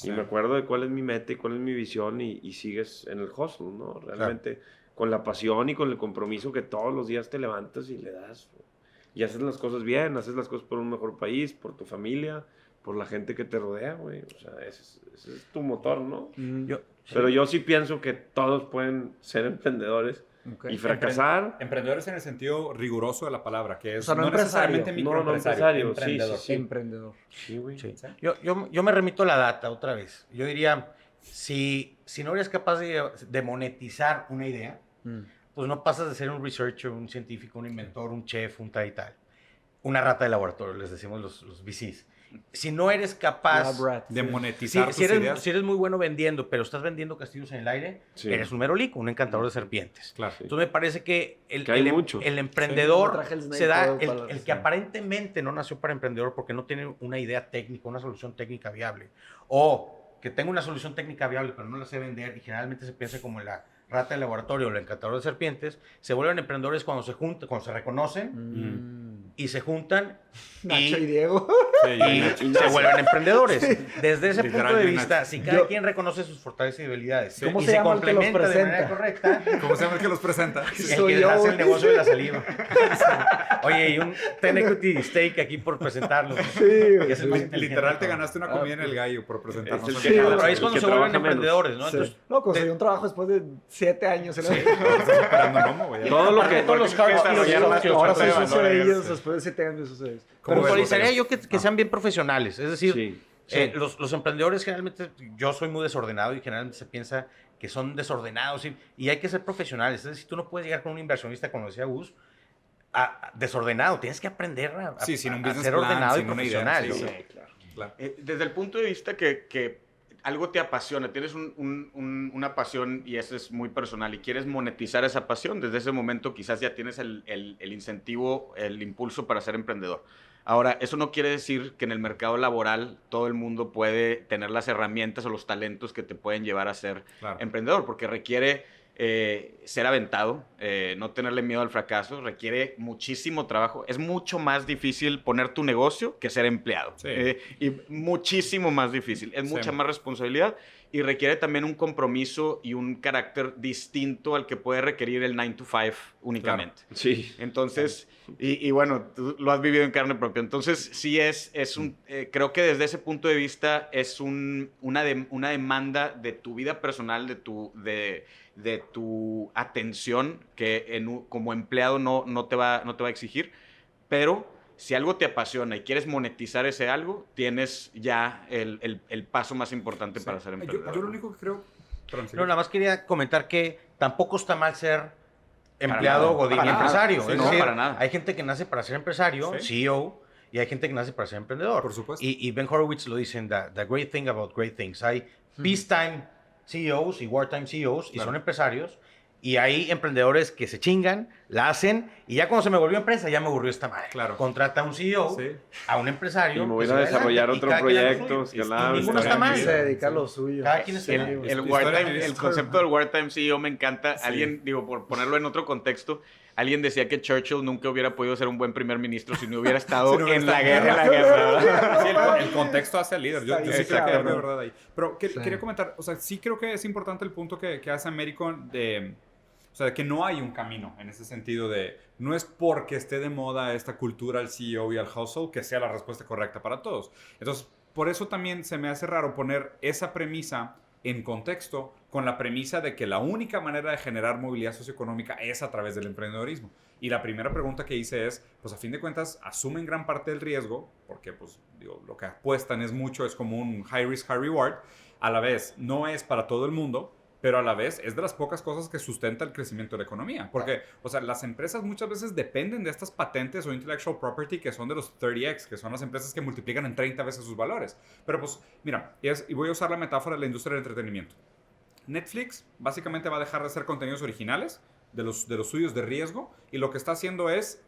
me acuerdo de cuál es mi meta y cuál es mi visión y sigues en el hustle, ¿no? Realmente con la pasión y con el compromiso que todos los días te levantas y le das. Y haces las cosas bien, haces las cosas por un mejor país, por tu familia, por la gente que te rodea, güey. O sea, ese es tu motor, ¿no? Pero yo sí pienso que todos pueden ser emprendedores y fracasar. Emprendedores en el sentido riguroso de la palabra, que es O sea, no necesariamente empresario. microempresario, No, empresario, emprendedor. sí. Emprendedor. Sí, güey. Sí. Yo me remito a la data otra vez. Yo diría, si no eres capaz de monetizar una idea, pues no pasas de ser un researcher, un científico, un inventor, un chef, un tal y tal. Una rata de laboratorio, les decimos los VCs. Si no eres capaz De monetizar tus si ideas. eres muy bueno vendiendo, pero estás vendiendo castillos en el aire, Sí. eres un merolico, un encantador de serpientes. Claro. Entonces me parece que Que hay muchos. el emprendedor Sí, me traje el Snake se da, Oil para- el que aparentemente no nació para emprendedor porque no tiene una idea técnica, una solución técnica viable. O que tenga una solución técnica viable pero no la sé vender y generalmente se piensa como la rata de laboratorio o el encantador de serpientes, se vuelven emprendedores cuando se juntan, cuando se reconocen y se juntan Nacho y Diego. Sí, y se vuelven emprendedores. Desde ese punto Literal, de yo vista, Nacho. si cada quien reconoce sus fortalezas y debilidades ¿Cómo y se se llama el que los complementa de manera presenta? correcta, ¿Cómo se llama el que los presenta? el Soy que yo, hace el güey. negocio de la saliva. Oye, y un ten equity stake aquí por presentarlo. Sí, güey. Y es el más inteligente Literal te de todos. ganaste una comida en el gallo por presentarnos. Es el un que Sí, negocio. Pero ahí es el cuando que se vuelven trabaja menos. emprendedores, ¿no? Sí. Entonces, No, conseguí un trabajo después de 7 años. En Estás esperando un lomo, güey. Todo lo que... todos los hard skills, desarrollar más Ahora cosas soy nuevas, socio ¿no? de ellos después de 7 años. Socio de ellos. ¿Cómo pero ves, autorizaría Botellas? yo que sean bien profesionales. Es decir, Sí. los emprendedores generalmente, yo soy muy desordenado y generalmente se piensa que son desordenados y hay que ser profesionales. Es decir, tú no puedes llegar con un inversionista, como decía Gus, desordenado. Tienes que aprender a Sin un a business ser plan, ordenado y sin una idea. profesional. Sí, ¿no? sí, claro. Desde el punto de vista que algo te apasiona, tienes una pasión y eso es muy personal y quieres monetizar esa pasión, desde ese momento quizás ya tienes el incentivo, el impulso para ser emprendedor. Ahora, eso no quiere decir que en el mercado laboral todo el mundo puede tener las herramientas o los talentos que te pueden llevar a ser Claro. emprendedor, porque requiere ser aventado, no tenerle miedo al fracaso, requiere muchísimo trabajo. Es mucho más difícil poner tu negocio que ser empleado. Sí. Y muchísimo más difícil. Es mucha más responsabilidad y requiere también un compromiso y un carácter distinto al que puede requerir el 9 to 5 únicamente. Sí. Entonces, y bueno, tú lo has vivido en carne propia. Entonces, sí es un, creo que desde ese punto de vista es una demanda de tu vida personal, de tu atención que como empleado no te va a exigir, pero si algo te apasiona y quieres monetizar ese algo, tienes ya el paso más importante para ser emprendedor. Yo lo único que creo... Perdón, sí. No, nada más quería comentar que tampoco está mal ser empleado, nada, godín y para nada. empresario. Sí, Es no, decir, para nada. hay gente que nace para ser empresario, Sí. CEO, y hay gente que nace para ser emprendedor. Por supuesto. Y Ben Horowitz lo dice en The Great Thing About Great Things. Hay peacetime CEOs y wartime CEOs y Claro. son empresarios. Y hay emprendedores que se chingan, la hacen, y ya cuando se me volvió empresa, ya me aburrió esta madre. Claro. Contrata a un CEO, Sí. a un empresario. Y me voy que a se desarrollar adelante, y otro cada quien haga lo proyecto, suyo. escalar, Y ninguno está historia de mal. mi Se vida. dedica a lo suyo. Cada quien es El Historia de wartime, mi vida. el concepto del wartime CEO me encanta. Alguien, digo, por ponerlo en otro contexto, alguien decía que Churchill nunca hubiera podido ser un buen primer ministro si no hubiera estado Si no hubiera en la estado- guerra. ¿verdad? Sí, el contexto hace al líder. Yo sí Está creo que bien, de cabrón. verdad ahí. Pero Sí. quería comentar, o sea, sí creo que es importante el punto que hace Américo de... O sea, que no hay un camino en ese sentido de... No es porque esté de moda esta cultura al CEO y al hustle que sea la respuesta correcta para todos. Entonces, por eso también se me hace raro poner esa premisa en contexto con la premisa de que la única manera de generar movilidad socioeconómica es a través del emprendedorismo. Y la primera pregunta que hice es, pues a fin de cuentas, asumen gran parte del riesgo, porque pues digo, lo que apuestan es mucho, es como un high risk, high reward. A la vez, no es para todo el mundo, pero a la vez es de las pocas cosas que sustenta el crecimiento de la economía. Porque, o sea, las empresas muchas veces dependen de estas patentes o intellectual property que son de los 30X, que son las empresas que multiplican en 30 veces sus valores. Pero pues, mira, y voy a usar la metáfora de la industria del entretenimiento. Netflix básicamente va a dejar de hacer contenidos originales de los suyos de riesgo, y lo que está haciendo es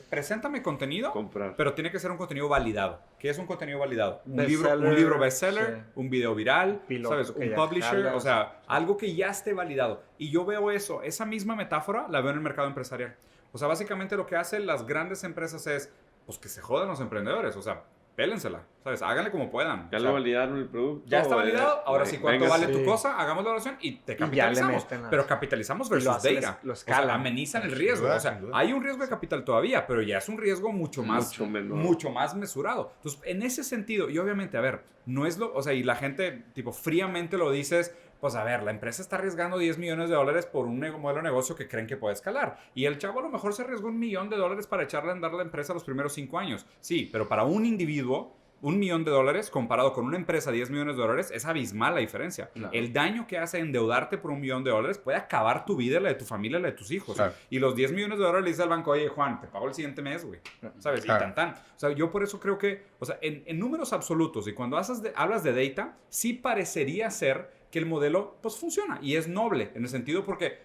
preséntame contenido, pero tiene que ser un contenido validado. ¿Qué es un contenido validado? Un libro bestseller, sí. Un video viral, ¿sabes? Un publisher, o sea, algo que ya esté validado. Y yo veo esa misma metáfora la veo en el mercado empresarial. O sea, básicamente lo que hacen las grandes empresas es, pues que se jodan los emprendedores, o sea, pélensela, ¿sabes? Háganle como puedan. Ya lo validaron el producto. Ya está validado, ahora sí, ¿cuánto vale tu cosa? Hagamos la oración y te capitalizamos. Pero capitalizamos versus data. O sea, amenizan el riesgo. O sea, hay un riesgo de capital todavía, pero ya es un riesgo mucho más mesurado. Entonces, en ese sentido, y obviamente, a ver, no es o sea, y la gente, tipo, fríamente lo dices, pues a ver, la empresa está arriesgando $10 millones por un modelo de negocio que creen que puede escalar. Y el chavo a lo mejor se arriesgó $1 millón para echarle a andar la empresa los primeros 5 años. Sí, pero para un individuo, $1 millón comparado con una empresa $10 millones es abismal la diferencia. Claro. El daño que hace endeudarte por $1 millón puede acabar tu vida, la de tu familia, la de tus hijos. Claro. Y los $10 millones le dice al banco, oye, Juan, te pago el siguiente mes, güey. ¿Sabes? Claro. Y tan. O sea, yo por eso creo que, o sea, en números absolutos y cuando hablas de data, sí parecería ser que el modelo, pues, funciona y es noble en el sentido ¿por qué?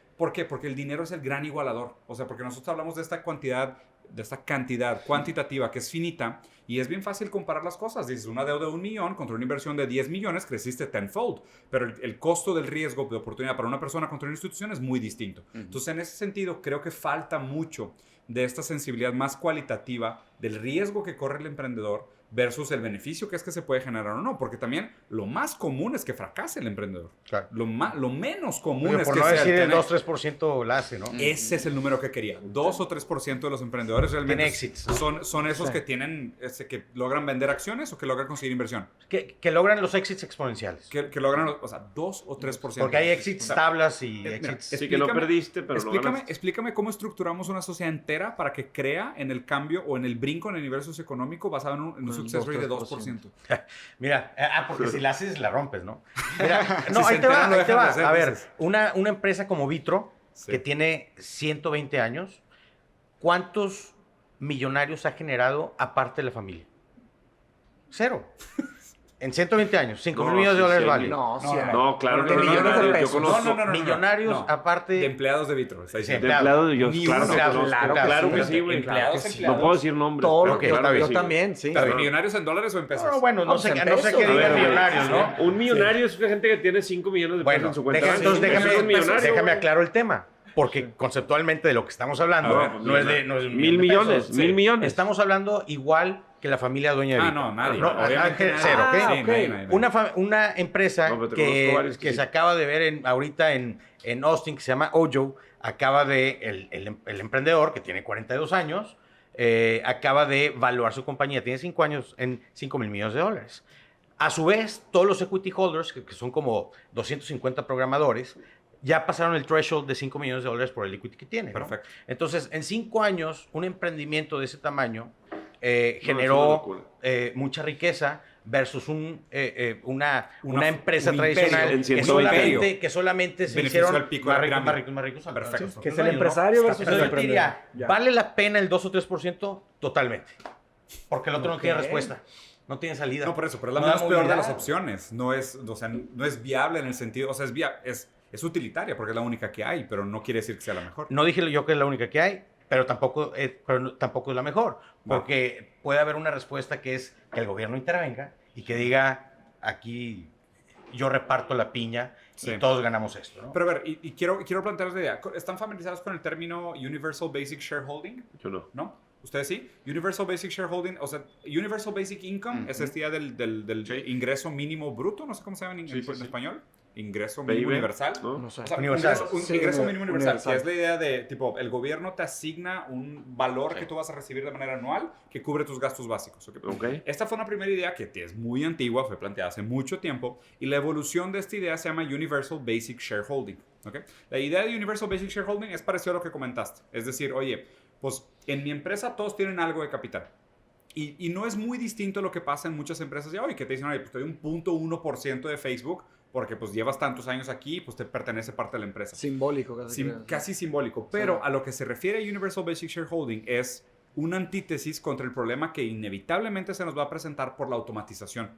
Porque el dinero es el gran igualador. O sea, porque nosotros hablamos de esta cantidad cuantitativa que es finita y es bien fácil comparar las cosas. Dices, una deuda de $1 millón contra una inversión de 10 millones, creciste tenfold. Pero el costo del riesgo de oportunidad para una persona contra una institución es muy distinto. Entonces, en ese sentido, creo que falta mucho de esta sensibilidad más cualitativa del riesgo que corre el emprendedor versus el beneficio que es que se puede generar o no. Porque también lo más común es que fracase el emprendedor. Claro. Lo menos común es que sea... Por no decir el 2-3% la hace, ¿no? Ese es el número que quería. 2 o 3% de los emprendedores realmente éxitos, son esos que tienen, que logran vender acciones o que logran conseguir inversión. Que logran los exits exponenciales. Que logran, o sea, 2 o 3%. Porque hay exits tablas y exits... Sí, que no perdiste, pero explícame cómo estructuramos una sociedad entera para que crea en el cambio o en el brinco en el nivel socioeconómico basado en un success rate de 2%. Mira, porque si la haces, la rompes, ¿no? Mira, no, ahí te va. A ver, una empresa como Vitro, que tiene 120 años, ¿cuántos millonarios ha generado aparte de la familia? 0. En 120 años, $5,000 millones vale. No, claro, de millones de pesos. Yo conozco millonarios aparte de empleados de Vitro. De empleados, claro que sí, güey. No puedo decir nombres. Yo también, sí. ¿Millonarios en dólares o en pesos? No, bueno, no sé qué digan millonarios, ¿no? Un millonario es una gente que tiene $5 millones en su cuenta. Entonces déjame aclaro el tema. Porque conceptualmente de lo que estamos hablando no es de $1,000 millones. $1,000 millones. Estamos hablando igual que la familia dueña de Vitro. No, nadie. Obviamente cero, ¿ok? Sí, nadie. Una empresa que se acaba de ver ahorita en Austin, que se llama Ojo, acaba de, el emprendedor, que tiene 42 años, acaba de valuar su compañía, tiene 5 años, en $5,000 millones. A su vez, todos los equity holders, que son como 250 programadores, ya pasaron el threshold de $5 millones por el equity que tiene. Perfecto. ¿No? Entonces, en 5 años, un emprendimiento de ese tamaño generó mucha riqueza versus una empresa tradicional que solamente se hicieron más ricos. Perfecto. Que es el empresario versus el emprendedor. ¿Vale la pena el 2 o 3%? Totalmente. Porque el otro no tiene respuesta. No tiene salida. No, por eso, pero es la menos peor de las opciones. No es viable en el sentido, o sea, es utilitaria porque es la única que hay, pero no quiere decir que sea la mejor. No dije yo que es la única que hay, pero tampoco es la mejor. Porque puede haber una respuesta que es que el gobierno intervenga y que diga, aquí yo reparto la piña y todos ganamos esto, ¿no? Pero a ver, y quiero plantearles la idea. ¿Están familiarizados con el término Universal Basic Shareholding? Yo no. ¿No? ¿Ustedes sí? Universal Basic Shareholding, o sea, Universal Basic Income es esta idea del ingreso mínimo bruto, no sé cómo se llama en español. Ingreso mínimo universal. No sé. O sea, ingreso mínimo universal, que es la idea de, tipo, el gobierno te asigna un valor que tú vas a recibir de manera anual que cubre tus gastos básicos. Okay. Esta fue una primera idea que es muy antigua, fue planteada hace mucho tiempo, y la evolución de esta idea se llama Universal Basic Shareholding. ¿Okay? La idea de Universal Basic Shareholding es parecido a lo que comentaste. Es decir, oye, pues en mi empresa todos tienen algo de capital. Y no es muy distinto a lo que pasa en muchas empresas de hoy, que te dicen, oye, pues te doy un 0.1% de Facebook, porque pues llevas tantos años aquí, pues te pertenece parte de la empresa. Simbólico, casi. Casi simbólico. Pero a lo que se refiere a Universal Basic Shareholding es una antítesis contra el problema que inevitablemente se nos va a presentar por la automatización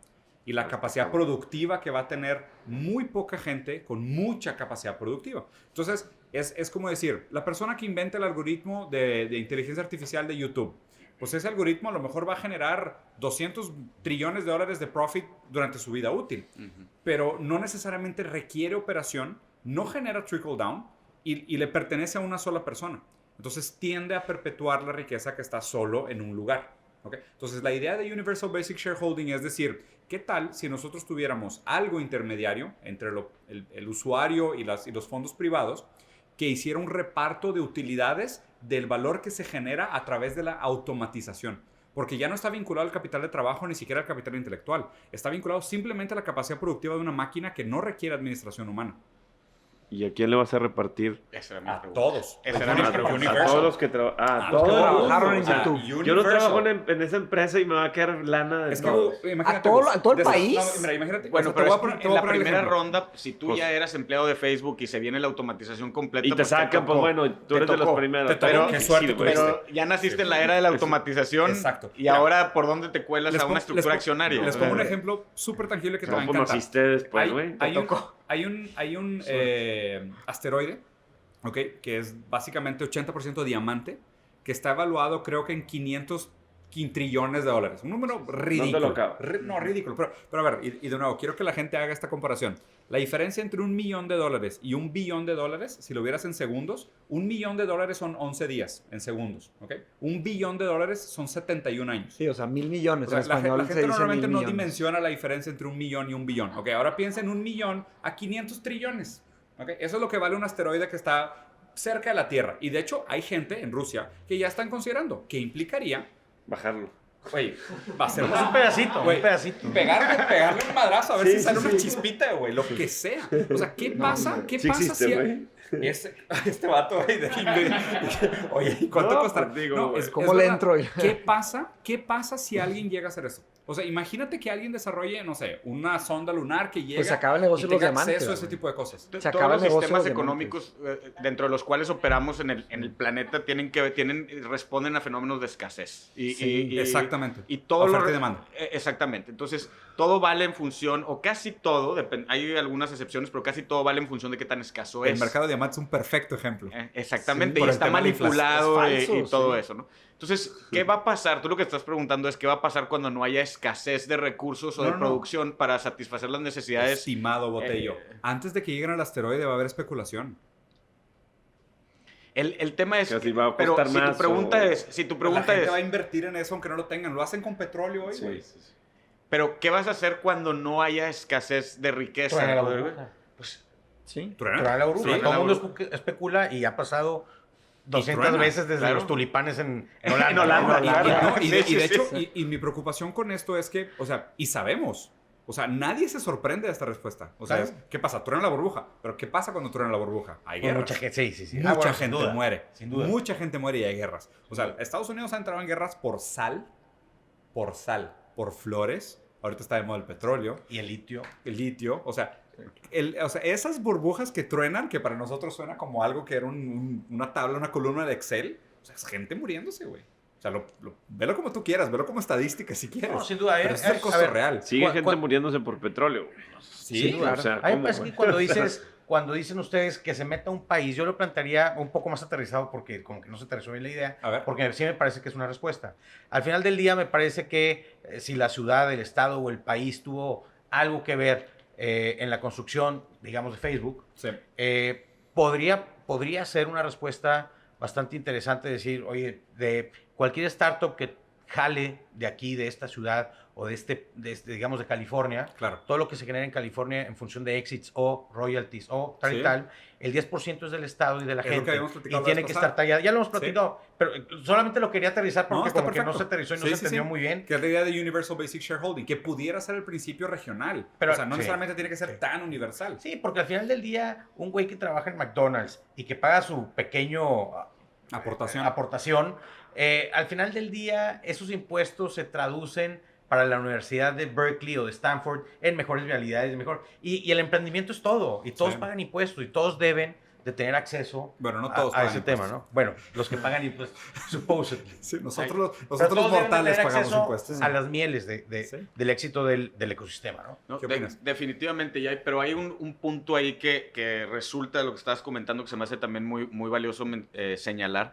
y la capacidad productiva que va a tener muy poca gente con mucha capacidad productiva. Entonces, es como decir, la persona que inventa el algoritmo de inteligencia artificial de YouTube, pues ese algoritmo a lo mejor va a generar 200 trillones de dólares de profit durante su vida útil, pero no necesariamente requiere operación, no genera trickle down y le pertenece a una sola persona. Entonces tiende a perpetuar la riqueza que está solo en un lugar. ¿Okay? Entonces la idea de Universal Basic Shareholding es decir, ¿qué tal si nosotros tuviéramos algo intermediario entre el usuario y los fondos privados que hiciera un reparto de utilidades del valor que se genera a través de la automatización? Porque ya no está vinculado al capital de trabajo ni siquiera al capital intelectual. Está vinculado simplemente a la capacidad productiva de una máquina que no requiere administración humana. ¿Y a quién le vas a repartir? Esa era mi A pregunta. todos. Esa era mi pregunta. A todos los que trabajan. Los que trabajaron en YouTube. Yo no trabajo en esa empresa y me va a quedar lana de Es todo. que imagínate. ¿A todo el país? No, mira, imagínate. Bueno, o sea, te pero voy a es poner- que te en voy a la poner el primera ejemplo. ronda, si tú Pues- ya eras empleado de Facebook y se viene la automatización completa, Y te pues sacan, pues tocó. bueno, tú Te eres de los tocó. primeros. Te tocó. Pero, Qué suerte sí, güey. tuviste. pero ya naciste en la era de la automatización. Exacto. Y Mira, ahora, ¿por dónde te cuelas a una estructura accionaria? Les pongo un ejemplo súper tangible que te va a No, pues encantar. naciste después, güey. Hay un asteroide, ¿ok? Que es básicamente 80% diamante, que está evaluado creo que en 500 quintrillones de dólares. Un número ridículo. ¿Dónde lo acaba? No, ridículo. Pero a ver, y de nuevo, quiero que la gente haga esta comparación. La diferencia entre $1 millón y $1 billón, si lo vieras en segundos, $1 millón son 11 días en segundos, ¿ok? $1 billón son 71 años. Sí, o sea, 1,000 millones. O sea, En español la se gente dice normalmente 1,000 no millones. dimensiona la diferencia entre 1 millón y 1 billón. Ok, ahora piensa en 1 millón a 500 trillones. Okay, eso es lo que vale un asteroide que está cerca de la Tierra. Y de hecho, hay gente en Rusia que ya están considerando que implicaría, Bajarlo. güey, va a ser Un pedacito, güey, un pedacito. pegarle un madrazo a ver Sí, si sale sí, una sí. chispita, güey, lo que sea. O sea, ¿qué pasa? ¿Qué Sí pasa existe, si güey. este vato, güey, oye, ¿y cuánto No, costará? pues digo, No, güey. es ¿Cómo le verdad. entro? ¿Qué pasa si alguien llega a hacer eso? O sea, imagínate que alguien desarrolle, no sé, una sonda lunar que llegue Pues se acaba el negocio y de los tenga diamantes, acceso a ese güey. tipo de cosas. Se Todos acaba el los negocio sistemas de los económicos dentro de los cuales operamos en el planeta responden a fenómenos de escasez. Sí, exactamente. Y todo Oferta y demanda. Exactamente. Entonces, todo vale en función, o casi todo, hay algunas excepciones, pero casi todo vale en función de qué tan escaso El es. mercado de diamantes es un perfecto ejemplo. Exactamente, Sí, por y el está tema de la inflación. manipulado Es falso, y todo sí. eso, ¿no? Entonces, ¿qué va a pasar? Tú lo que estás preguntando es qué va a pasar cuando no haya escasez de recursos o de No. producción para satisfacer las necesidades. Estimado Botello. Antes de que lleguen al asteroide va a haber especulación. El tema es, Que si va a pero costar si tu más pregunta o- es, La gente va a invertir en eso aunque no lo tengan. Lo hacen con petróleo hoy, güey. Sí, sí. pero ¿qué vas a hacer cuando no haya escasez de riqueza? Truena la burbuja. Pues, Sí. Truena la burbuja. Sí, Todo el mundo burbuja. especula y ha pasado 200 truena, veces desde claro. los tulipanes en En Holanda. Holanda, ¿no? claro. No, y Sí, de sí, hecho, sí. y mi preocupación con esto es que, o sea, y sabemos, o sea, nadie se sorprende de esta respuesta. O sea, Claro. ¿qué pasa? Truena la burbuja. Pero ¿qué pasa cuando truena la burbuja? Hay Pues guerras. mucha gente, sí, sí, sí. Mucha Bueno, sin gente duda, muere. Sin duda. Mucha gente muere y hay guerras. O sea, Estados Unidos ha entrado en guerras por sal, por flores. Ahorita está de moda el petróleo, Y el litio. el litio. O sea, esas burbujas que truenan, que para nosotros suena como algo que era una tabla, una columna de Excel. O sea, es gente muriéndose, güey. O sea, velo como tú quieras, velo como estadística si quieres. No, sin duda. Pero ese es el a costo ver, real. Sigue Cu- gente cu- muriéndose por petróleo. Sí, Sin duda. o sea, A mí me ¿cómo, parece güey? que cuando dicen ustedes que se meta un país, yo lo plantearía un poco más aterrizado porque como que no se aterrizó bien la idea, A ver. porque sí me parece que es una respuesta. Al final del día me parece que si la ciudad, el estado o el país tuvo algo que ver en la construcción, digamos, de Facebook, Sí. podría ser una respuesta bastante interesante decir, oye, de cualquier startup que jale de aquí, de esta ciudad o de digamos, de California, Claro. todo lo que se genera en California en función de exits o royalties o tal Sí. y tal, el 10% es del Estado y de la Es lo que gente. habíamos platicado Y la tiene vez que pasada. estar tallado. Ya lo hemos platicado, pero solamente lo quería aterrizar porque está como que no perfecto. se aterrizó y no Sí, se sí, entendió sí. muy bien. Que es la idea de Universal Basic Shareholding, que pudiera ser el principio regional. Pero- o sea, no sí. necesariamente tiene que ser Sí. tan universal. Sí, porque al final del día, un güey que trabaja en McDonald's y que paga su pequeño Aportación. aportación, al final del día esos impuestos se traducen para la Universidad de Berkeley o de Stanford en mejores vialidades, mejor. Y el emprendimiento es todo, y todos pagan impuestos, y todos deben de tener acceso Bueno, no todos a pagan ese impuestos. tema, ¿no? Bueno, los que pagan impuestos, supposedly. Sí, nosotros Pero los todos deben de mortales tener pagamos acceso impuestos. a las mieles Sí. del éxito del ecosistema, ¿no? No, ¿Qué opinas? definitivamente, pero hay un punto ahí que resulta de lo que estabas comentando que se me hace también muy, muy valioso señalar.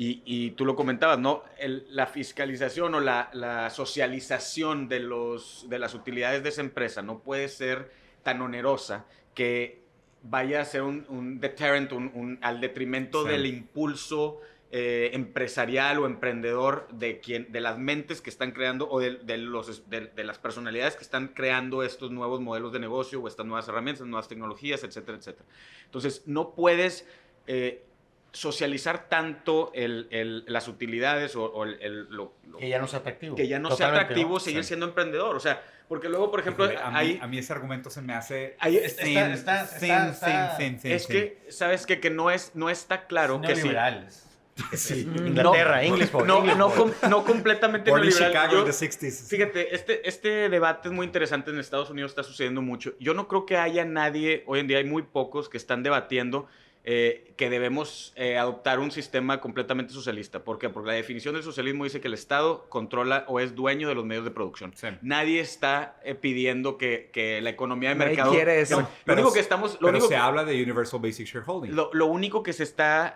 Y tú lo comentabas, ¿no? La fiscalización o la socialización de las utilidades de esa empresa no puede ser tan onerosa que vaya a ser un deterrent, al detrimento Sí. del impulso empresarial o emprendedor de las mentes que están creando o de las personalidades que están creando estos nuevos modelos de negocio o estas nuevas herramientas, nuevas tecnologías, etcétera, etcétera. Entonces, no puedes socializar tanto las utilidades o lo Que ya no sea atractivo. que ya no sea Totalmente, atractivo ¿no? seguir Sí. siendo emprendedor. O sea, porque luego, por ejemplo, Híjole, a mí ese argumento se me hace... Está- es que, ¿sabes qué? Que no está claro que sí. Neoliberales. Sí. Inglaterra, English boy. No completamente Born in neoliberal. Chicago Yo- in the 60s. Fíjate, este debate es muy interesante en Estados Unidos, está sucediendo mucho. Yo no creo que haya nadie, hoy en día hay muy pocos que están debatiendo que debemos adoptar un sistema completamente socialista. ¿Por qué? Porque la definición del socialismo dice que el Estado controla o es dueño de los medios de producción. Sí. Nadie está pidiendo que la economía de Nadie mercado... quiere eso. No, Pero lo único que estamos... Lo Pero único se que- habla de Universal Basic Shareholding. lo único que se está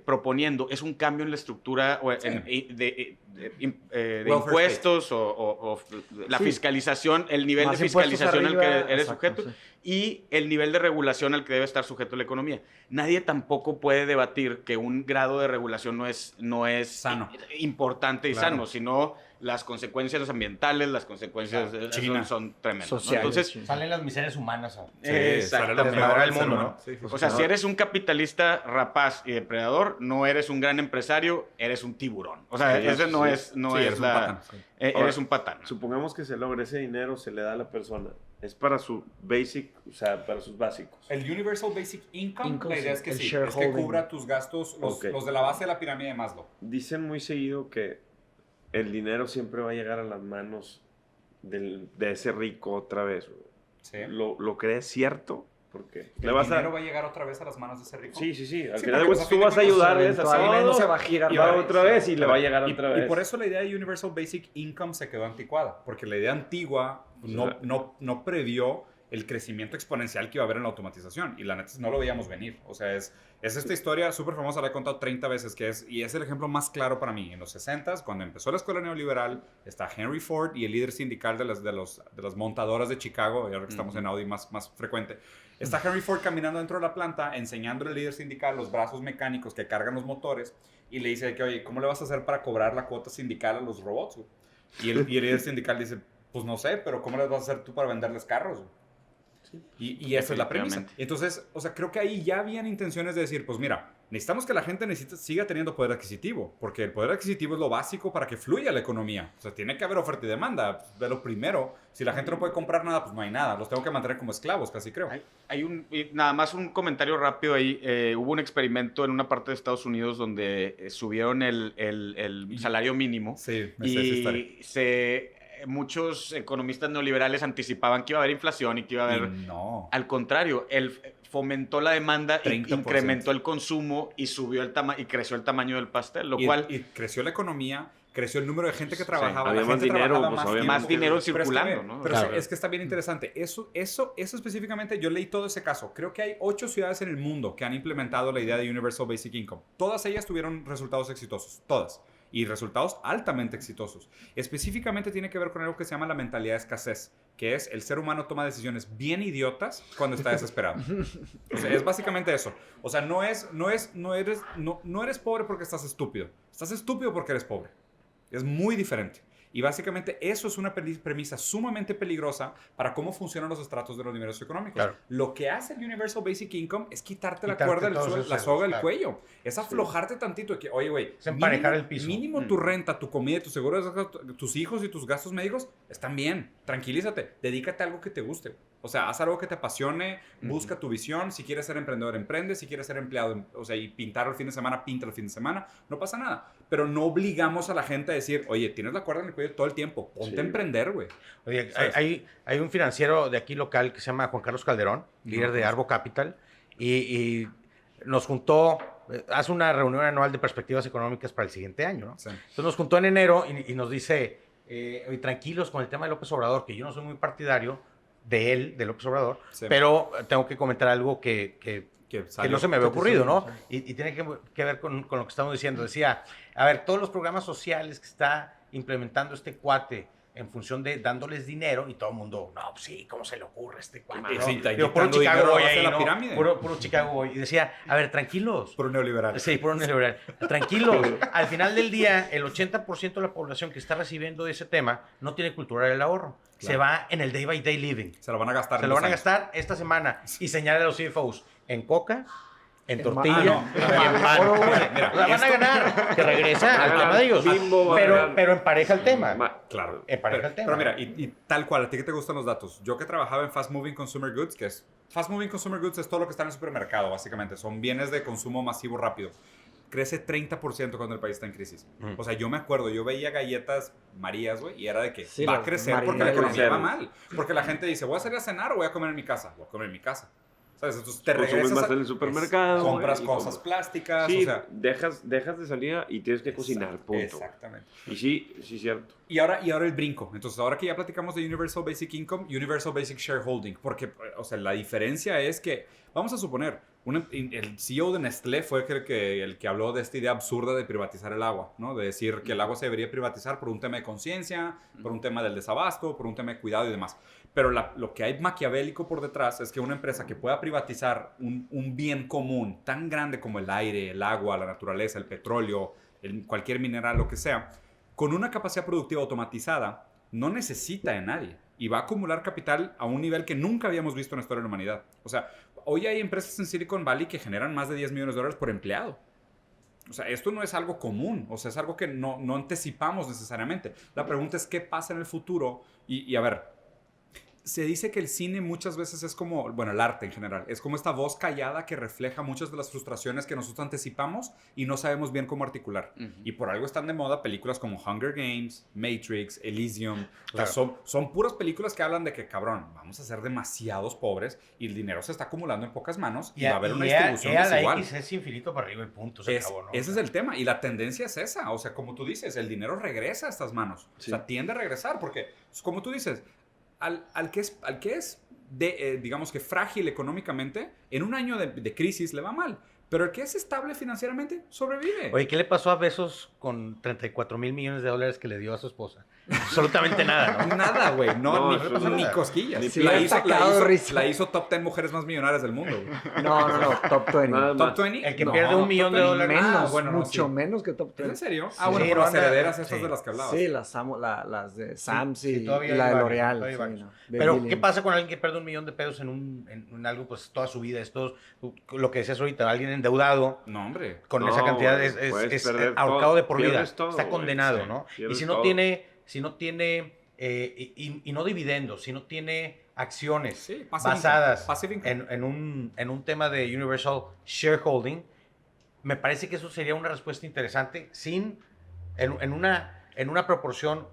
proponiendo es un cambio en la estructura o de Welfare impuestos o la Sí. fiscalización, el nivel Más de impuestos fiscalización al arriba, que eres exacto, sujeto sí. y el nivel de regulación al que debe estar sujeto la economía. Nadie tampoco puede debatir que un grado de regulación no es Sano. importante y Claro. sano, sino las consecuencias ambientales, las consecuencias China. son tremendas. ¿no? Sociales, Entonces, sí. Salen las miserias humanas. exactamente. desmadrar el mundo, ¿no? Sí, sí, O sí. sea, si eres un capitalista rapaz y depredador, no eres un gran empresario, eres un tiburón. O sea, Sí, ese no sí. es Sí, la... eres un patán, sí. eres Ahora, un patán. Supongamos que se logra ese dinero, se le da a la persona. Es para su basic, o sea, para sus básicos. El Universal Basic Income, Income, la idea es sí, que el sí, es que shareholding. cubra tus gastos, Ok. los de la base de la pirámide de Maslow. Dicen muy seguido que el dinero siempre va a llegar a las manos de ese rico otra vez. güey. ¿Sí? ¿Lo crees cierto? Porque ¿El dinero va a llegar otra vez a las manos de ese rico? Sí, sí, sí. Al Sí, final porque, de cuentas pues, a tú fin de vas a cuentas, ayudarles a eventualmente todo. se va a girar. Y va otra vez y le va a llegar Y- otra vez. Y por eso la idea de Universal Basic Income se quedó anticuada, porque la idea antigua no previó el crecimiento exponencial que iba a haber en la automatización. Y la neta no lo veíamos venir. O sea, es esta historia súper famosa, la he contado 30 veces, y es el ejemplo más claro para mí. En los 60s, cuando empezó la escuela neoliberal, está Henry Ford y el líder sindical de las montadoras de Chicago, y ahora que estamos en Audi más frecuente. Está Henry Ford caminando dentro de la planta, enseñándole al líder sindical los brazos mecánicos que cargan los motores, y le dice que, oye, ¿cómo le vas a hacer para cobrar la cuota sindical a los robots, güey? Y el líder sindical dice, pues no sé, pero ¿cómo les vas a hacer tú para venderles carros, güey? Y esa es la premisa. Definitivamente. Entonces, o sea, creo que ahí ya habían intenciones de decir, pues mira, necesitamos que la gente siga teniendo poder adquisitivo, porque el poder adquisitivo es lo básico para que fluya la economía. O sea, tiene que haber oferta y demanda, de lo primero. Si la gente no puede comprar nada, pues no hay nada. Los tengo que mantener como esclavos, casi creo. Y nada más un comentario rápido ahí. Hubo un experimento en una parte de Estados Unidos donde subieron el salario mínimo. Sí, me sé esa historia. Muchos economistas neoliberales anticipaban que iba a haber inflación y que iba a haber... Y no. Al contrario, fomentó la demanda, 30%. incrementó el consumo y subió y creció el tamaño del pastel, lo Y- cual... y creció la economía, creció el número de gente que Sí, trabajaba. había la más gente dinero, trabajaba pues, más había tiempo. más dinero Pero es que circulando, ve, ¿no? Pero Claro. es que está bien interesante. Eso específicamente, yo leí todo ese caso. Creo que hay 8 ciudades en el mundo que han implementado la idea de Universal Basic Income. Todas ellas tuvieron resultados exitosos, todas. Y resultados altamente exitosos. Específicamente tiene que ver con algo que se llama la mentalidad de escasez, que es el ser humano toma decisiones bien idiotas cuando está desesperado. O sea, es básicamente eso. O sea, no eres pobre porque estás estúpido. Estás estúpido porque eres pobre. Es muy diferente. Y básicamente eso es una premisa sumamente peligrosa para cómo funcionan los estratos de los niveles económicos. Claro. Lo que hace el Universal Basic Income es quitarte la Quitarte cuerda, todos esos la soga del claro. cuello. Es aflojarte tantito. De que, oye, güey, Es emparejar el piso. mínimo tu renta, tu comida, tu seguro, tus hijos y tus gastos médicos están bien. Tranquilízate. Dedícate a algo que te guste. O sea, haz algo que te apasione, busca tu visión. Si quieres ser emprendedor, emprende. Si quieres ser empleado, o sea, y pintar el fin de semana, pinta el fin de semana. No pasa nada. Pero no obligamos a la gente a decir, oye, tienes la cuerda en el cuello todo el tiempo. Ponte a emprender, güey. Oye, hay un financiero de aquí local que se llama Juan Carlos Calderón, líder de Arbo Capital, y nos juntó, hace una reunión anual de perspectivas económicas para el siguiente año, ¿no? Sí. Entonces nos juntó en enero y nos dice, oye, tranquilos con el tema de López Obrador, que yo no soy muy partidario de López Obrador, Sí. pero tengo que comentar algo que no se me había ocurrido, ¿no? Y tiene que ver con lo que estamos diciendo. Decía, a ver, todos los programas sociales que está implementando este cuate en función de dándoles dinero, y todo el mundo, no, pues sí, ¿cómo se le ocurre este cuate? ¿No? Sí, está Digo, puro inyectando Chicago dinero Boy a base de ahí, la ¿no? pirámide. Puro Chicago Boy. Y decía, a ver, tranquilos. Puro neoliberal. Sí, puro neoliberal. Tranquilos. Al final del día, el 80% de la población que está recibiendo ese tema no tiene cultura del ahorro. Se va en el day by day living. Se lo van a gastar. Se en lo 2 van a años. gastar esta semana y señala a los CFOs en coca, en En tortilla no. y en pan. Mira, O sea, van a ganar. Que regresa al tema de ellos. Bimbo va a ganar. Pero empareja el tema. Claro. Empareja el tema. Pero mira, y tal cual, a ti que te gustan los datos. Yo que trabajaba en Fast Moving Consumer Goods, que es... Fast Moving Consumer Goods es todo lo que está en el supermercado, básicamente. Son bienes de consumo masivo rápido. Crece 30% cuando el país está en crisis. O sea, yo me acuerdo, yo veía galletas Marías, güey, y era de que Sí, va a las crecer Marías. porque la economía va Crecer. mal. Porque la gente dice, voy a salir a cenar o voy a comer en mi casa. Voy a comer en mi casa. ¿Sabes? Entonces te Consumes regresas más en el supermercado, compras güey, y cosas como- plásticas, Sí, o sea... dejas de salir y tienes que cocinar, punto. Exactamente. Y sí, cierto. Y ahora el brinco. Entonces, ahora que ya platicamos de Universal Basic Income, Universal Basic Shareholding. Porque, o sea, la diferencia es que, vamos a suponer, el CEO de Nestlé fue el que habló de esta idea absurda de privatizar el agua, ¿no? De decir que el agua se debería privatizar por un tema de conciencia, por un tema del desabasto, por un tema de cuidado y demás. Pero lo que hay maquiavélico por detrás es que una empresa que pueda privatizar un bien común tan grande como el aire, el agua, la naturaleza, el petróleo, cualquier mineral, lo que sea, con una capacidad productiva automatizada, no necesita de nadie y va a acumular capital a un nivel que nunca habíamos visto en la historia de la humanidad. O sea, hoy hay empresas en Silicon Valley que generan más de $10 millones por empleado. O sea, esto no es algo común, o sea, es algo que no anticipamos necesariamente. La pregunta es qué pasa en el futuro y a ver, se dice que el cine muchas veces es como, bueno, el arte en general, es como esta voz callada que refleja muchas de las frustraciones que nosotros anticipamos y no sabemos bien cómo articular. Y por algo están de moda películas como Hunger Games, Matrix, Elysium. O sea, son puras películas que hablan de que, cabrón, vamos a ser demasiados pobres y el dinero se está acumulando en pocas manos y va a haber una distribución desigual. La X es infinito para arriba y punto. Ese es el tema y la tendencia es esa. O sea, como tú dices, el dinero regresa a estas manos. Sí. O sea, tiende a regresar porque, como tú dices, al que es digamos que frágil económicamente, en un año de crisis le va mal. Pero el que es estable financieramente sobrevive. Oye, ¿qué le pasó a Bezos con 34 mil millones de dólares que le dio a su esposa? Absolutamente nada, ¿no? Nada, güey. No, Ni cosquillas. Sí, la, le han hizo, sacado risa. la hizo top 10 mujeres más millonarias del mundo. Güey. No, top 20. Nada más. ¿Top 20? El que No, pierde $1 millón de top 20 dólares. Menos, bueno, no, mucho sí. menos que top ¿Es 20. en serio? Sí. Bueno, Sí, por las no, herederas estas sí. de las que hablabas. Sí, las de Sam's y todavía la hay de varios, L'Oreal. todavía hay Sí, varios. no, de Pero, Billion. ¿qué pasa con alguien que pierde $1 millón en algo, pues, toda su vida? Es todo, lo que decías ahorita, alguien endeudado No, hombre. con No, esa cantidad güey, es puedes perder ahorcado todo, de por vida. pierdes todo, Está güey, condenado, sí, ¿no? Y pierdes si todo. no tiene y no dividendos, si no tiene acciones Sí, passive basadas income, passive income. en un tema de Universal Shareholding, me parece que eso sería una respuesta interesante en una proporción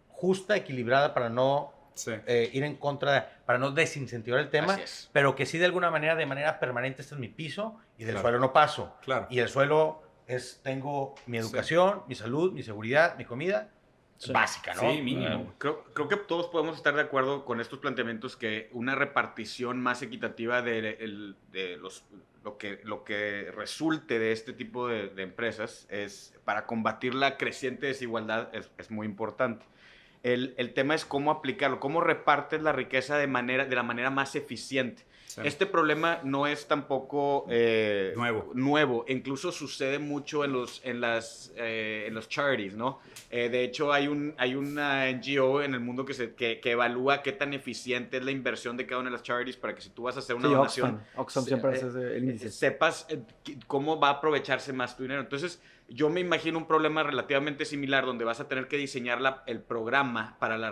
justa, equilibrada, para no Sí. ir en contra, para no desincentivar el tema, Así es. pero que sí de manera permanente este es mi piso y del Claro. suelo no paso. Claro. Y el suelo tengo mi educación, mi salud, mi seguridad, mi comida, básica, ¿no? Sí, mínimo. Creo que todos podemos estar de acuerdo con estos planteamientos que una repartición más equitativa de lo que resulte de este tipo de empresas es para combatir la creciente desigualdad es muy importante. El tema es cómo aplicarlo, cómo repartes la riqueza de la manera más eficiente. Sí. Este problema no es tampoco nuevo. Incluso sucede mucho en los charities, ¿no? De hecho, hay una NGO en el mundo que evalúa qué tan eficiente es la inversión de cada una de las charities para que si tú vas a hacer una Sí, donación, Oxfam siempre hace el índice. sepas cómo va a aprovecharse más tu dinero. Entonces, yo me imagino un problema relativamente similar donde vas a tener que diseñar el programa para la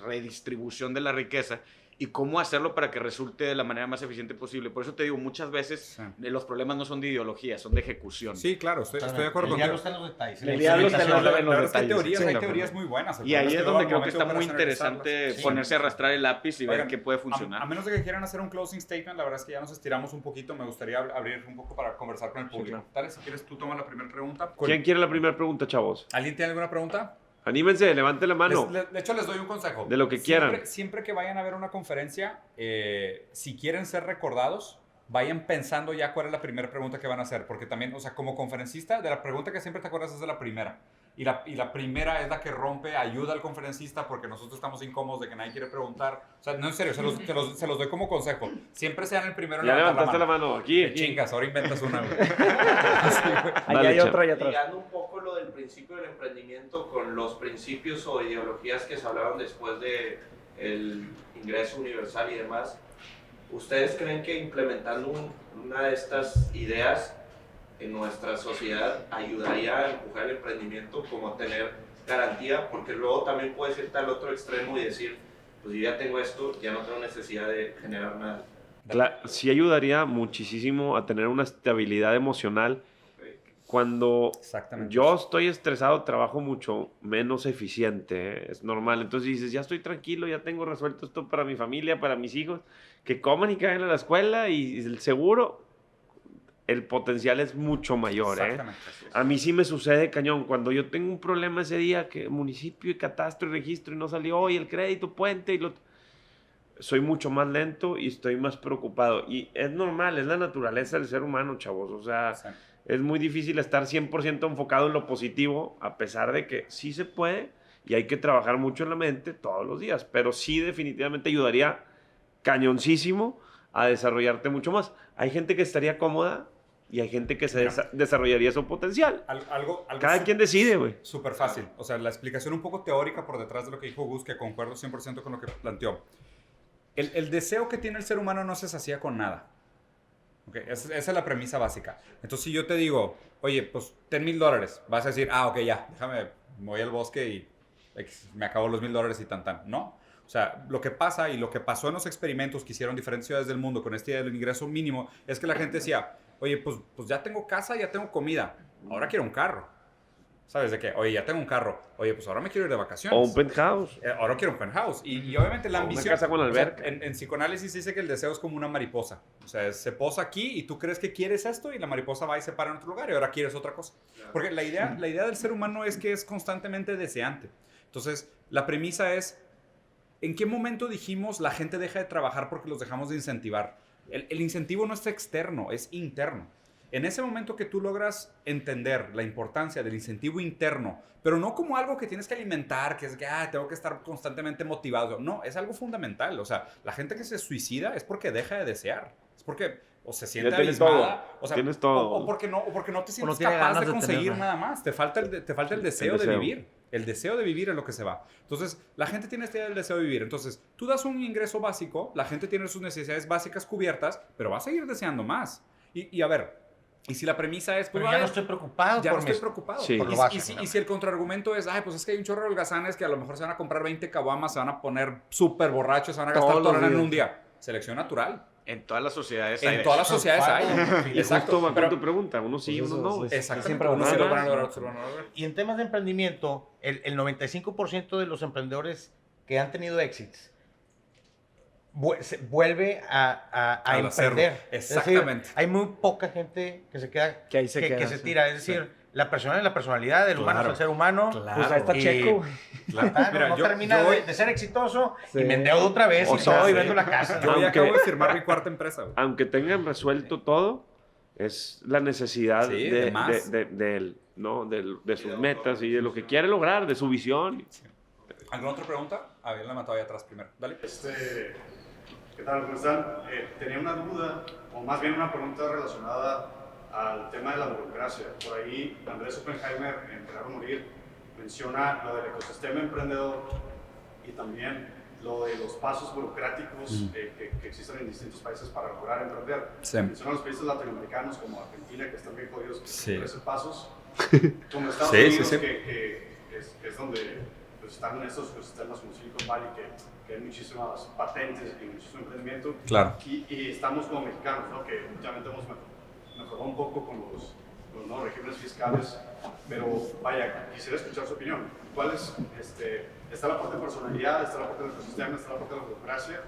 redistribución de la riqueza y cómo hacerlo para que resulte de la manera más eficiente posible. Por eso te digo, muchas veces los problemas no son de ideología, son de ejecución. Sí, claro, estoy de acuerdo contigo. El diablo contigo. está en los detalles. El diablo está en los La verdad es que detalles. hay teorías muy buenas. Y ahí es donde creo que que está muy interesante ponerse a arrastrar el lápiz y ver Oigan, qué puede funcionar. A menos de que quieran hacer un closing statement, la verdad es que ya nos estiramos un poquito. Me gustaría abrir un poco para conversar con el público. Dale, si quieres, tú toma la primera pregunta. ¿Quién quiere la primera pregunta, chavos? ¿Alguien tiene alguna pregunta? Anímense, levanten la mano. De hecho, les doy un consejo. De lo que quieran. Siempre que vayan a ver una conferencia, si quieren ser recordados, vayan pensando ya cuál es la primera pregunta que van a hacer. Porque también, o sea, como conferencista, de la pregunta que siempre te acuerdas es de la primera. Y la primera es la que rompe, ayuda al conferencista porque nosotros estamos incómodos de que nadie quiere preguntar. O sea, no, en serio, se los doy como consejo. Siempre sean el primero en Ya levantar levantaste la mano. Aquí. Qué chingas, ahora inventas una, güey. Ahí hay otra, hay otra. Ligando un poco lo del principio del emprendimiento con los principios o ideologías que se hablaron después de el ingreso universal y demás, ¿ustedes creen que implementando una de estas ideas en nuestra sociedad ayudaría a empujar el emprendimiento como a tener garantía? Porque luego también puedes irte al otro extremo y decir, pues yo ya tengo esto, ya no tengo necesidad de generar nada. Sí ayudaría muchísimo a tener una estabilidad emocional. Cuando Exactamente. yo estoy estresado, trabajo mucho menos eficiente, es normal. Entonces dices, ya estoy tranquilo, ya tengo resuelto esto para mi familia, para mis hijos, que coman y caigan a la escuela y el seguro, el potencial es mucho mayor. Exactamente. A mí sí me sucede cañón. Cuando yo tengo un problema ese día, que municipio y catastro y registro y no salió, y el crédito, puente, y soy mucho más lento y estoy más preocupado. Y es normal, es la naturaleza del ser humano, chavos. O sea, Sí. es muy difícil estar 100% enfocado en lo positivo, a pesar de que sí se puede y hay que trabajar mucho en la mente todos los días. Pero sí definitivamente ayudaría cañoncísimo a desarrollarte mucho más. Hay gente que estaría cómoda y hay gente que se desarrollaría su potencial. Algo Cada quien decide, güey. Súper fácil. O sea, la explicación un poco teórica por detrás de lo que dijo Gus, que concuerdo 100% con lo que planteó. El deseo que tiene el ser humano no se sacía con nada. Okay, esa es la premisa básica. Entonces, si yo te digo, oye, pues ten $1,000, vas a decir, ok, ya, déjame, me voy al bosque y me acabo los $1,000 y tan. No. O sea, lo que pasa y lo que pasó en los experimentos que hicieron diferentes ciudades del mundo con este idea del ingreso mínimo es que la gente decía, oye, pues ya tengo casa, ya tengo comida, ahora quiero un carro. ¿Sabes de qué? Oye, ya tengo un carro. Oye, pues ahora me quiero ir de vacaciones. O un penthouse. Ahora quiero un penthouse. Y obviamente la O una ambición... casa con o sea, alberca. en psicoanálisis dice que el deseo es como una mariposa. O sea, se posa aquí y tú crees que quieres esto y la mariposa va y se para en otro lugar y ahora quieres otra cosa. Porque la idea del ser humano es que es constantemente deseante. Entonces, la premisa es, ¿en qué momento dijimos la gente deja de trabajar porque los dejamos de incentivar? El incentivo no es externo, es interno. En ese momento que tú logras entender la importancia del incentivo interno, pero no como algo que tienes que alimentar, que es que tengo que estar constantemente motivado. No, es algo fundamental. O sea, la gente que se suicida es porque deja de desear. Es porque o se siente abismada. O sea, tienes todo. O porque no te sientes tiene capaz ganas de de conseguir tenerla. nada más. Te falta el deseo de deseo. vivir. El deseo de vivir es lo que se va. Entonces, la gente tiene este deseo de vivir. Entonces, tú das un ingreso básico, la gente tiene sus necesidades básicas cubiertas, pero va a seguir deseando más. Y a ver, y si la premisa es... Pero pues, ya a no ver, estoy preocupado ya por no estoy mis- preocupado. Sí. por lo Y básico, si el contraargumento es, pues es que hay un chorro de holgazanes que a lo mejor se van a comprar 20 caguamas, se van a poner súper borrachos, se van a gastar Todos toda los la lana en días. un día. Selección natural. En todas las sociedades hay En de todas las eso. sociedades hay. Y justo va con Pero- tu pregunta. Unos sí, Pues unos eso, no, güey. sí. Exactamente. Siempre Unos sí lo van a van a lograr, lograr, otros lo van a lograr. Y en temas de emprendimiento, el 95% de los emprendedores que han tenido éxitos vuelve a Al hacerlo. emprender. Exactamente. Es decir, hay muy poca gente que se queda, Que ahí se queda, que se sí. tira. Es decir, la persona es la personalidad, el humano es el ser humano. Pues ahí está Y- Checo, güey. Claro. Ah, no, Mira, no yo termina voy- de ser exitoso Sí. y me endeudo otra vez O y sea, todo y sí. vendo la casa. Yo ¿no? ya Aunque- acabo de firmar mi cuarta empresa, güey. Aunque tengan resuelto todo, es la necesidad Sí, de más. de él, ¿no? De sus metas y de lo que quiere lograr, de su visión. ¿Alguna otra pregunta? A ver, la matado ahí atrás primero. Dale. ¿Qué tal? ¿Cómo están? Tenía una duda, o más bien una pregunta relacionada al tema de la burocracia. Por ahí Andrés Oppenheimer, en Crear o Morir, menciona lo del ecosistema emprendedor y también lo de los pasos burocráticos que existen en distintos países para lograr emprender. Sí. Menciona los países latinoamericanos como Argentina, que están bien jodidos, que Sí. son 13 pasos. Como Estados Sí, sí, Unidos, sí. que es donde pues están en estos ecosistemas como Silicon Valley, que hay muchísimas patentes y muchísimo emprendimiento. Claro. Y estamos como mexicanos, ¿no? Que últimamente hemos mejorado un poco con los nuevos regímenes fiscales, pero vaya, quisiera escuchar su opinión. ¿Cuál es, está la parte de personalidad, está la parte del ecosistema, está la parte de la burocracia?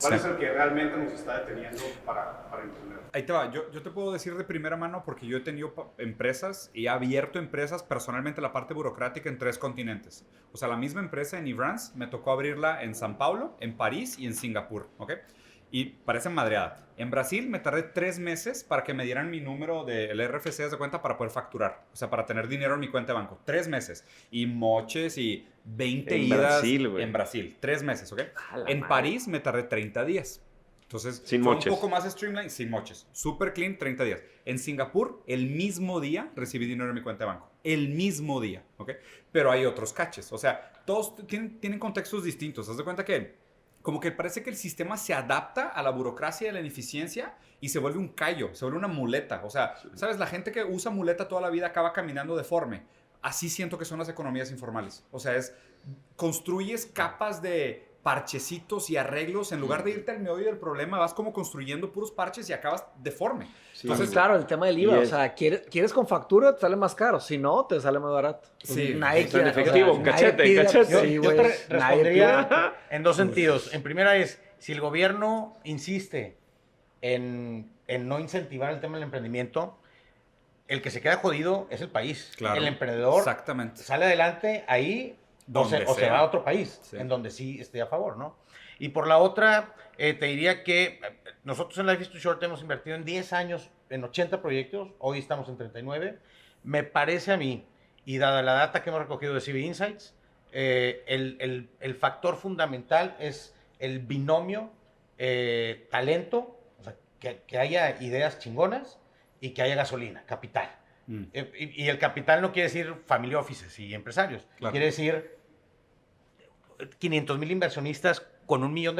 ¿Cuál es el que realmente nos está deteniendo para emprender? Ahí te va, yo te puedo decir de primera mano porque yo he tenido empresas y he abierto empresas personalmente la parte burocrática en 3 continentes. O sea, la misma empresa en Ivrance me tocó abrirla en San Paulo, en París y en Singapur, ¿ok? Y parece madreada. En Brasil me tardé 3 meses para que me dieran mi número del RFC de cuenta para poder facturar. O sea, para tener dinero en mi cuenta de banco. 3 meses. Y moches y 20 en idas Brasil, güey. en Brasil. 3 meses, ¿ok? En París me tardé 30 días. Entonces, sin fue moches. un poco más streamline, sin moches. Super clean, 30 días. En Singapur, el mismo día recibí dinero en mi cuenta de banco. El mismo día, ¿ok? Pero hay otros caches. O sea, todos tienen contextos distintos. Haz de cuenta que como que parece que el sistema se adapta a la burocracia y a la ineficiencia y se vuelve un callo, se vuelve una muleta. O sea, ¿sabes? La gente que usa muleta toda la vida acaba caminando deforme. Así siento que son las economías informales. O sea, construyes capas de parchecitos y arreglos. En lugar de irte al meollo del problema, vas como construyendo puros parches y acabas deforme. Sí. Entonces, claro, el tema del IVA, o sea, ¿quieres con factura? Te sale más caro. Si no, te sale más barato. Sí. Nadie quiere, en efectivo, o sea, cachete. Yo te respondería en 2 sentidos. En primera es, si el gobierno insiste en no incentivar el tema del emprendimiento, el que se queda jodido es el país. Claro. El emprendedor Exactamente. sale adelante ahí o se va a otro país, Sí. en donde sí esté a favor, ¿no? Y por la otra, te diría que nosotros en Life is Too Short hemos invertido en 10 años en 80 proyectos, hoy estamos en 39. Me parece a mí, y dada la data que hemos recogido de CB Insights, el factor fundamental es el binomio talento, o sea, que haya ideas chingonas y que haya gasolina, capital. Y el capital no quiere decir family offices y empresarios, Claro. quiere decir 500,000 inversionistas con $1 millón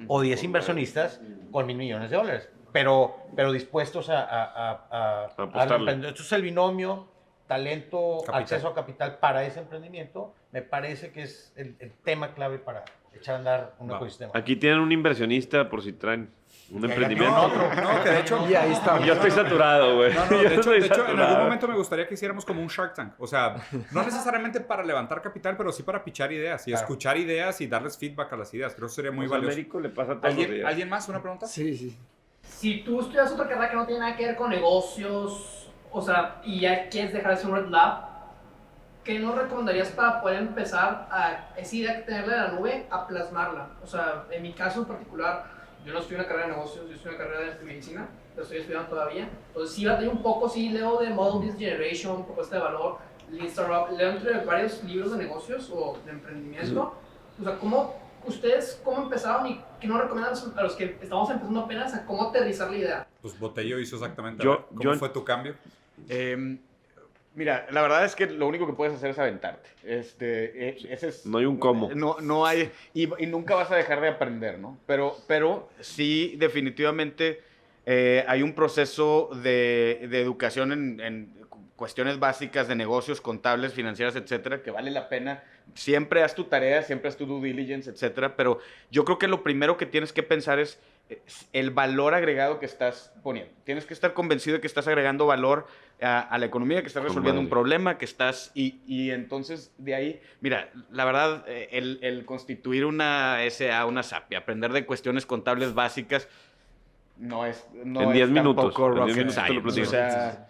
o 10 inversionistas con $1,000 millones, pero dispuestos a apostarle. Entonces el binomio talento, Capital. acceso a capital para ese emprendimiento, me parece que es el tema clave para echar a andar un ecosistema. Aquí tienen un inversionista por si traen un Y allá emprendimiento. tienen otro. No, que de hecho... Y ahí está. Yo estoy saturado, güey. No, Yo de hecho, estoy en algún saturado. momento me gustaría que hiciéramos como un Shark Tank. O sea, no necesariamente para levantar capital, pero sí para pichar ideas y Claro. escuchar ideas y darles feedback a las ideas. Creo que sería muy Pues a valioso. Américo le pasa todos los días. ¿Alguien más? ¿Una pregunta? Sí, sí. Si tú estudias otra carrera que no tiene nada que ver con negocios, o sea, y ya quieres dejar de ser un Red Lab, ¿qué nos recomendarías para poder empezar a esa idea que tenerla en la nube, a plasmarla? O sea, en mi caso en particular, yo no estudio una carrera de negocios, yo estudio una carrera de medicina, la estoy estudiando todavía. Entonces sí batallo un poco, sí leo de Model Business Generation, propuesta de valor, Lean Startup, leo entre varios libros de negocios o de emprendimiento. O sea, ¿ustedes cómo empezaron y qué nos recomiendan a los que estamos empezando apenas a cómo aterrizar la idea? Pues Botello hizo exactamente. Yo- ¿Cómo yo- fue tu cambio? Mira, la verdad es que lo único que puedes hacer es aventarte. Ese es, No hay un cómo. No hay, y nunca vas a dejar de aprender, ¿no? Pero sí, definitivamente hay un proceso de educación en cuestiones básicas de negocios, contables, financieras, etcétera, que vale la pena. Siempre haz tu tarea, siempre haz tu due diligence, etcétera, pero yo creo que lo primero que tienes que pensar es el valor agregado que estás poniendo. Tienes que estar convencido de que estás agregando valor a la economía, que estás resolviendo un problema, que estás... Y entonces, de ahí, mira, la verdad, el constituir una SA, una SAP, y aprender de cuestiones contables básicas, no es En 10 minutos, tampoco en 10 rocket minutos te lo science. O platico. sea,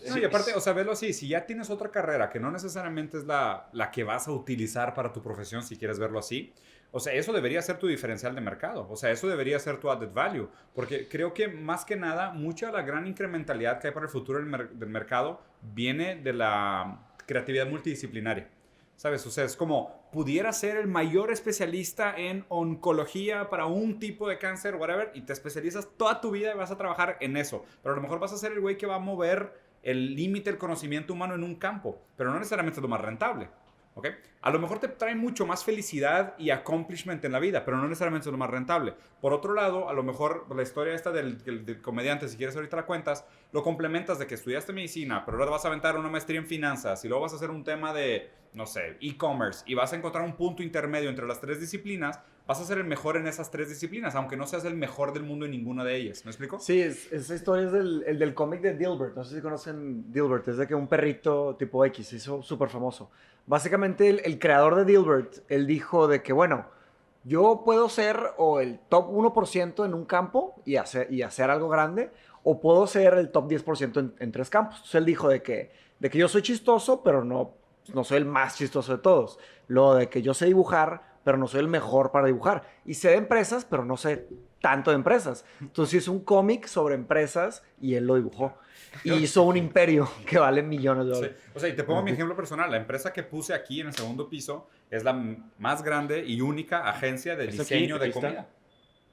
No, y aparte, o sea, verlo así, si ya tienes otra carrera que no necesariamente es la que vas a utilizar para tu profesión, si quieres verlo así, o sea, eso debería ser tu diferencial de mercado, o sea, eso debería ser tu added value, porque creo que más que nada, mucha de la gran incrementalidad que hay para el futuro del mercado viene de la creatividad multidisciplinaria. ¿Sabes? O sea, es como, pudiera ser el mayor especialista en oncología para un tipo de cáncer, whatever, y te especializas toda tu vida y vas a trabajar en eso. Pero a lo mejor vas a ser el güey que va a mover el límite del conocimiento humano en un campo, pero no necesariamente es lo más rentable. ¿ok? A lo mejor te trae mucho más felicidad y accomplishment en la vida, pero no necesariamente es lo más rentable. Por otro lado, a lo mejor la historia esta del comediante, si quieres ahorita la cuentas, lo complementas de que estudiaste medicina, pero ahora vas a aventar una maestría en finanzas y luego vas a hacer un tema de, no sé, e-commerce y vas a encontrar un punto intermedio entre las 3 disciplinas, vas a ser el mejor en esas 3 disciplinas, aunque no seas el mejor del mundo en ninguna de ellas. ¿Me explico? Sí, esa historia es el del cómic de Dilbert. No sé si conocen Dilbert. Es de que un perrito tipo X se hizo súper famoso. Básicamente, el creador de Dilbert, él dijo de que, bueno, yo puedo ser o el top 1% en un campo y hacer algo grande, o puedo ser el top 10% en 3 campos. Entonces, él dijo de que yo soy chistoso, pero no soy el más chistoso de todos. Lo de que yo sé dibujar, pero no soy el mejor para dibujar. Y sé de empresas, pero no sé tanto de empresas. Entonces hizo un cómic sobre empresas y él lo dibujó. Y hizo un imperio que vale millones de dólares. Sí. O sea, y te pongo mi ejemplo personal. La empresa que puse aquí en el segundo piso es la más grande y única agencia de diseño de comida.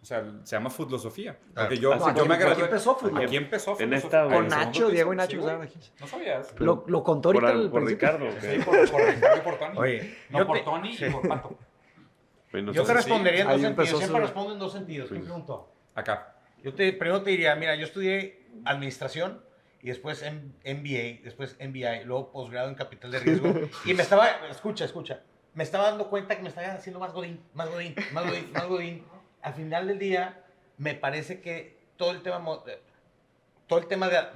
O sea, se llama Foodlosofía. Porque yo me gradué. Aquí empezó Foodlosofía. Aquí empezó En Foodlosofía. esta, Con Nacho, Diego y Nacho. Sí, ¿Sabes? ¿no sabías? Lo contó ahorita el por principio. Ricardo. Sí, por Ricardo y por Tony. Oye, no, por Tony y por Pato. Bueno, Yo te respondería en ahí dos empezó sentidos. Siempre su- respondo en dos sentidos. ¿Qué pregunto? Acá. Primero te diría, mira, yo estudié administración y después MBA, después MBI, luego posgrado en capital de riesgo. Y me estaba, escucha, me estaba dando cuenta que me estaba haciendo más godín. Al final del día, me parece que todo el tema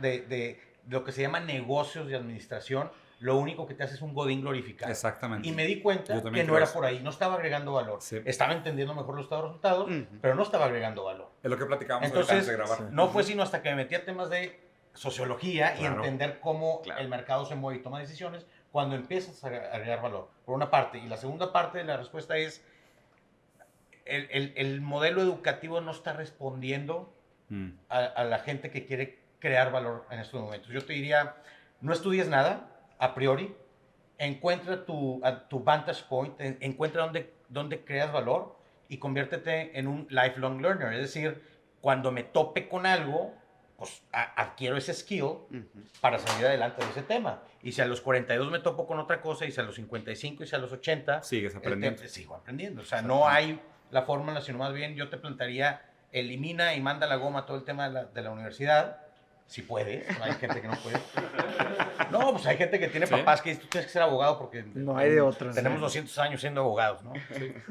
de lo que se llama negocios de administración, lo único que te hace es un godín glorificado. Exactamente. Y me di cuenta Yo que también no creo era eso. por ahí, no estaba agregando valor. Sí. Estaba entendiendo mejor los resultados, pero no estaba agregando valor. Es lo que platicábamos ahorita Entonces, antes de grabar. no fue sino hasta que me metí a temas de sociología y Claro. entender cómo Claro. el mercado se mueve y toma decisiones cuando empiezas a agregar valor, por una parte. Y la segunda parte de la respuesta es, el modelo educativo no está respondiendo a la gente que quiere crear valor en estos momentos. Yo te diría, no estudies nada, a priori, encuentra tu vantage point, encuentra dónde creas valor y conviértete en un lifelong learner. Es decir, cuando me tope con algo, pues adquiero ese skill para salir adelante de ese tema. Y si a los 42 me topo con otra cosa, y si a los 55, y si a los 80... Sigues aprendiendo. Sigo aprendiendo. O sea, no hay la fórmula, sino más bien yo te plantearía, elimina y manda a la goma todo el tema de la universidad, si puedes. Hay gente que no puede. No, pues hay gente que tiene papás que dicen, tú tienes que ser abogado porque No hay de otra. tenemos 200 años siendo abogados, ¿no?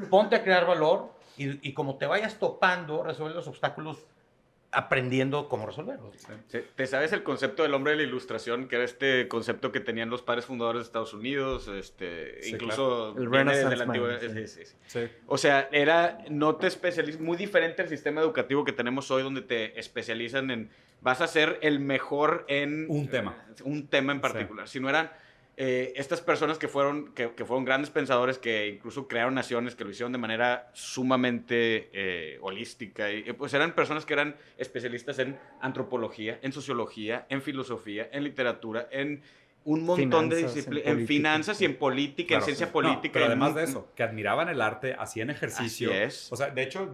Ponte a crear valor y como te vayas topando, resuelve los obstáculos aprendiendo cómo resolverlos. ¿Te sabes el concepto del hombre de la ilustración? Que era este concepto que tenían los padres fundadores de Estados Unidos, Sí, incluso claro. El viene desde Renaissance la antigua... Man, sí. Sí. O sea, no te especializas, muy diferente al sistema educativo que tenemos hoy, donde te especializan en, vas a ser el mejor en... Un tema. Un tema en particular. Si no eran estas personas que fueron grandes pensadores, que incluso crearon naciones, que lo hicieron de manera sumamente holística, y pues eran personas que eran especialistas en antropología, en sociología, en filosofía, en literatura, en un montón de Finanzas, disciplinas, en en política, finanzas y en política, Claro, en ciencia sí. política. No, pero en además de eso, que admiraban el arte, hacían ejercicio. Así es. O sea, de hecho,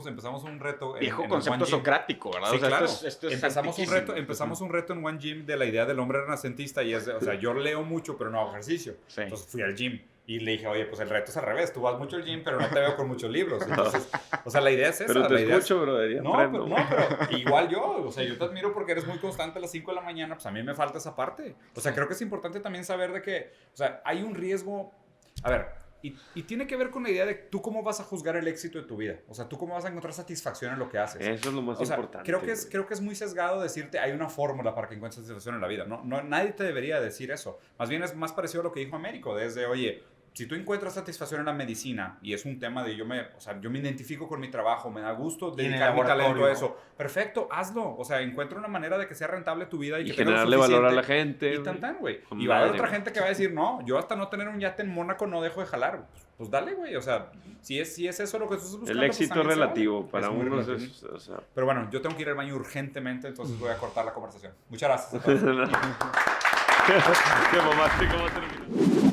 empezamos un reto. Viejo en el concepto One Gym. socrático, ¿verdad? Sí, O sea, claro. esto es empezamos antiquísimo. un reto en One Gym de la idea del hombre renacentista y es, o sea, yo leo mucho, pero no hago ejercicio. Sí. Entonces fui al gym y le dije, oye, pues el reto es al revés. Tú vas mucho al gym, pero no te veo con muchos libros. Entonces, o sea, la idea es esa. Pero la te idea escucho, brother, y No, aprendo. pero igual yo, o sea, yo te admiro porque eres muy constante a las 5 de la mañana, pues a mí me falta esa parte. O sea, creo que es importante también saber de que, o sea, hay un riesgo, a ver, y tiene que ver con la idea de tú cómo vas a juzgar el éxito de tu vida. O sea, tú cómo vas a encontrar satisfacción en lo que haces. Eso es lo más O sea, importante. creo que güey. es muy sesgado decirte hay una fórmula para que encuentres satisfacción en la vida. No, nadie te debería decir eso. Más bien es más parecido a lo que dijo Américo, desde, oye, si tú encuentras satisfacción en la medicina y es un tema de yo me identifico con mi trabajo, me da gusto Y en el dedicar mi talento laboratorio, a ¿no? eso, perfecto, hazlo. O sea, encuentra una manera de que sea rentable tu vida y, Y que tengas lo generarle valor a la suficiente. gente. Y tan tan, güey. Con Y va a haber madre, otra güey. gente que va a decir, no, yo hasta no tener un yate en Mónaco no dejo de jalar. Pues dale, güey. O sea, si es eso lo que tú estás buscando. El pues éxito es también se relativo. vale. Para muy unos relativo. es. O sea, Pero bueno, yo tengo que ir al baño urgentemente, entonces voy a cortar la conversación. Muchas gracias. a todos. Qué mamaste, ¿cómo terminó?